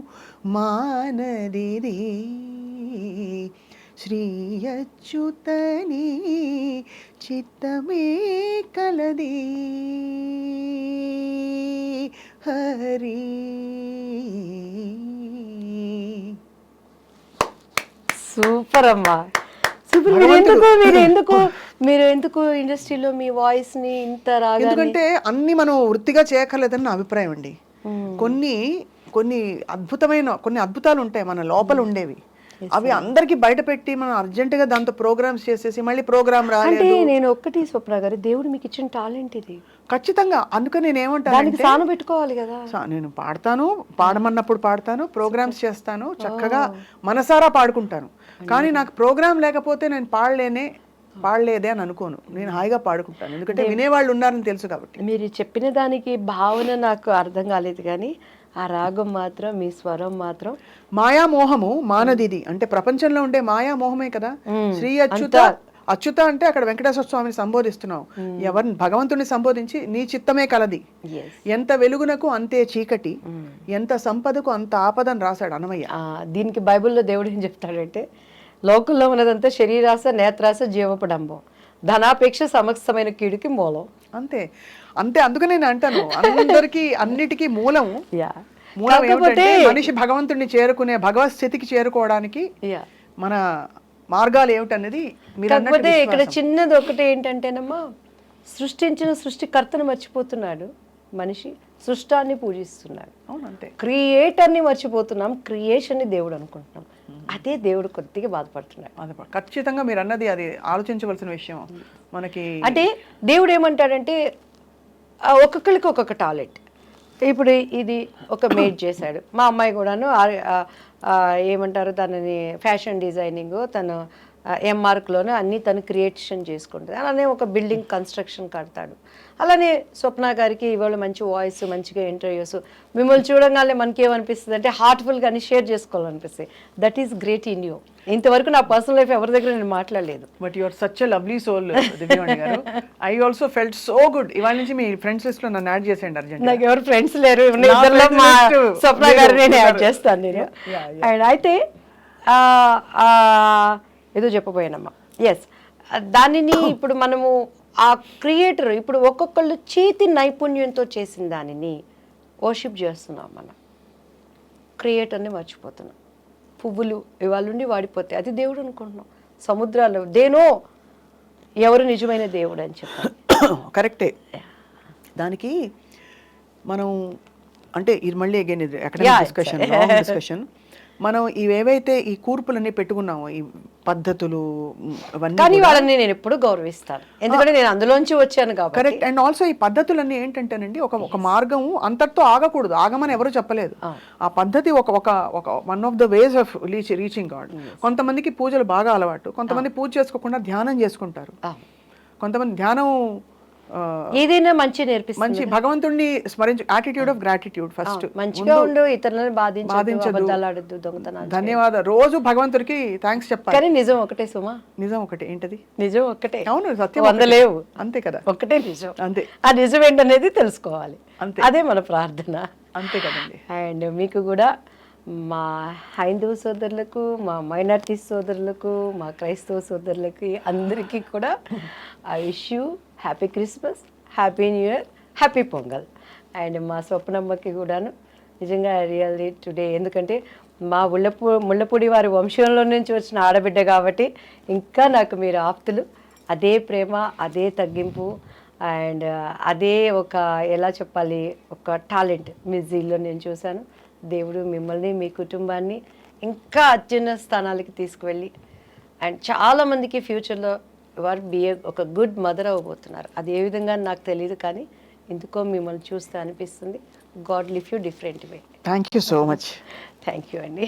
మానదిది శ్రీ అచ్యుతని చిత్తమే కలది. హరి సూపర్ అమ్మా, సూపర్. మీరు ఎందుకు ఇండస్ట్రీలో మీ వాయిస్ ని ఇంత రాగా? ఎందుకంటే అన్ని మనం వృత్తిగా చేయక్కర్లేదని నా అభిప్రాయం అండి. కొన్ని అద్భుతాలు ఉంటాయి మన లోపల ఉండేవి, అవి అందరికి బయట పెట్టి మనం అర్జెంటుగా దాంతో ప్రోగ్రామ్స్ చేసేసి మళ్ళీ ప్రోగ్రామ్ రాలేదు. నేను ఒక్కటి స్వప్న గారు, దేవుడు మీకు ఇచ్చిన టాలెంట్ ఇది ఖచ్చితంగా. అందుకని నేను ఏమంటాను, సాను పెట్టుకోవాలి కదా. నేను పాడతాను, పాడమన్నప్పుడు పాడతాను, ప్రోగ్రామ్స్ చేస్తాను, చక్కగా మనసారా పాడుకుంటాను. కానీ నాకు ప్రోగ్రామ్ లేకపోతే నేను పాడలేదే అని అనుకోను, నేను హాయిగా పాడుకుంటాను. ఎందుకంటే వినేవాళ్ళు ఉన్నారని తెలుసు కాబట్టి. మీరు చెప్పిన దానికి భావన నాకు అర్థం కాలేదు, కానీ ఆ రాగం మాత్రం, మీ స్వరం మాత్రం. మాయామోహము మానదిది అంటే ప్రపంచంలో ఉండే మాయామోహమే కదా. శ్రీ అచ్యుత అంటే అక్కడ వెంకటేశ్వర స్వామిని సంబోధిస్తున్నావు. ఎవరిని? భగవంతుని సంబోధించి నీ చిత్తమే కలది, ఎంత వెలుగునకు అంతే చీకటి, ఎంత సంపదకు అంత ఆపదని రాశాడు అన్నమయ్య. దీనికి బైబిల్లో దేవుడు ఏం చెప్తాడంటే, లోకంలో ఉన్నదంతా శరీరాస, నేత్రాస, జీవపడంబం, ధనాపేక్ష సమస్తమైన కీడుకి మూలం. అంతే అంతే. అందుకని నేను అంటాను, అందరికి అన్నిటికీ మూలం ఏమిటంటే మనిషి భగవంతుడిని చేరుకునే, భగవత్ స్థితికి చేరుకోవడానికి మన మార్గాలు ఏమిటనేది మీరు. కాకపోతే ఇక్కడ చిన్నది ఒకటి ఏంటంటేనమ్మా, సృష్టించిన సృష్టికర్తను మర్చిపోతున్నాడు మనిషి, సృష్టాన్ని పూజిస్తున్నాడు. అవునంతే. క్రియేటర్ని మర్చిపోతున్నాం, క్రియేషన్ని దేవుడు అనుకుంటున్నాం. అదే దేవుడు కొద్దిగా బాధపడుతున్నాడు. ఖచ్చితంగా మీరు అన్నది అది ఆలోచించవలసిన విషయం. మనకి అంటే దేవుడు ఏమంటాడంటే, ఒక్కొక్కరికి ఒక్కొక్క టాలెంట్. ఇప్పుడు ఇది ఒక మేడ్ చేశాడు, మా అమ్మాయి కూడాను ఏమంటారు దానిని, ఫ్యాషన్ డిజైనింగ్, తను ఎంఆర్క్లోనే అన్నీ తను క్రియేషన్ చేసుకుంటుంది. అలానే ఒక బిల్డింగ్ కన్స్ట్రక్షన్ కడతాడు. అలానే స్వప్న గారికి ఇవాళ మంచి వాయిస్, మంచిగా ఇంటర్వ్యూస్, మిమ్మల్ని చూడగానే మనకి ఏమనిపిస్తుంది అంటే హార్ట్ఫుల్గా అన్ని షేర్ చేసుకోవాలనిపిస్తుంది. That is great in you. ఇంతవరకు నా పర్సనల్ లైఫ్ ఎవరి దగ్గర నేను మాట్లాడలేదు. But you are such a lovely soul Divyavani గారు. I also felt so good. ఇవాళ నుంచి మీ ఫ్రెండ్స్ లిస్ట్ లో నన్ను యాడ్ చేసేయండి అర్జెంట్. నాకు ఎవరు ఫ్రెండ్స్ లేరు, స్వప్న గారు నేను యాడ్ చేస్తాను నేను. అండ్ అయితే ఏదో చెప్పబోయానమ్మా. ఎస్, దానిని ఇప్పుడు మనము ఆ క్రియేటర్, ఇప్పుడు ఒక్కొక్కళ్ళు చేతి నైపుణ్యంతో చేసిన దానిని వర్షిప్ చేస్తున్నాం, మనం క్రియేటర్ని మర్చిపోతున్నాం. పువ్వులు ఇవాళ నుండి వాడిపోతాయి, అది దేవుడు అనుకుంటున్నాం. సముద్రాలు దేనో ఎవరు నిజమైన దేవుడు అని చెప్పారు. కరెక్టే. దానికి మనం అంటే ఇది మళ్ళీ అగైన్ ఇది అకాడమిక్ డిస్కషన్, లాంగ్ డిస్కషన్. మనం ఇవేవైతే ఈ కూర్పులన్నీ పెట్టుకున్నామో, ఈ పద్ధతులు అవన్నీ కానీ వాళ్ళని నేను ఎప్పుడు గౌరవిస్తాను, ఎందుకంటే నేను అందులోంచి వచ్చాను కాబట్టి. కరెక్ట్. అండ్ ఆల్సో ఈ పద్ధతులన్నీ ఏంటంటేనండి ఒక మార్గం అంతటితో ఆగకూడదు, ఆగమని ఎవరు చెప్పలేదు. ఆ పద్ధతి ఒక one of the ways of reaching God. కొంతమందికి పూజలు బాగా అలవాటు, కొంతమంది పూజ చేసుకోకుండా ధ్యానం చేసుకుంటారు, కొంతమంది ధ్యానం ఏదైనా మంచి నేర్పిస్తుంది. మంచి భగవంతుడిని స్మరించు, యాటిట్యూడ్ ఆఫ్ గ్రాటిట్యూడ్ ఫస్ట్. మంచిగా ఉండు, ఇతరులను బాధించదు, అబద్ధాలు ఆడొద్దు, దొంగతనాలు. ధన్యవాదాలు, రోజు భగవంతుడికి థ్యాంక్స్ చెప్పాలి. కానీ నిజం ఒకటే సుమా, నిజం ఒకటే. ఏంటది? నిజం ఒక్కటే. అవును, సత్యం వందలేవు, అంతే కదా, ఒక్కటే నిజం. అంతే. ఆ నిజం ఏంటనేది తెలుసుకోవాలి, అంతే. అదే మన ప్రార్థన. అంతే కదండి. అండ్ మీకు కూడా, మా హైందవ సోదరులకు, మా మైనారిటీ సోదరులకు, మా క్రైస్తవ సోదరులకి అందరికీ కూడా I wish you happy Christmas, happy new year, happy pongal. And మా స్వప్నమ్మకి కూడాను నిజంగా రియల్లీ టుడే, ఎందుకంటే మా ముళ్ళపూడి వారి వంశంలో నుంచి వచ్చిన ఆడబిడ్డ కాబట్టి ఇంకా నాకు మీరు ఆప్తులు. అదే ప్రేమ, అదే తగ్గింపు, అండ్ అదే ఒక ఎలా చెప్పాలి, ఒక టాలెంట్ మీ జీల్లో నేను చూశాను. దేవుడు మిమ్మల్ని, మీ కుటుంబాన్ని ఇంకా అత్యున్నత స్థానాలకి తీసుకువెళ్ళి, అండ్ చాలామందికి ఫ్యూచర్లో వారు ఒక గుడ్ మదర్ అవ్వబోతున్నారు. అది ఏ విధంగా నాకు తెలియదు, కానీ ఎందుకో మిమ్మల్ని చూస్తే అనిపిస్తుంది. God live you different way. Thank you so much. Thank you అండి.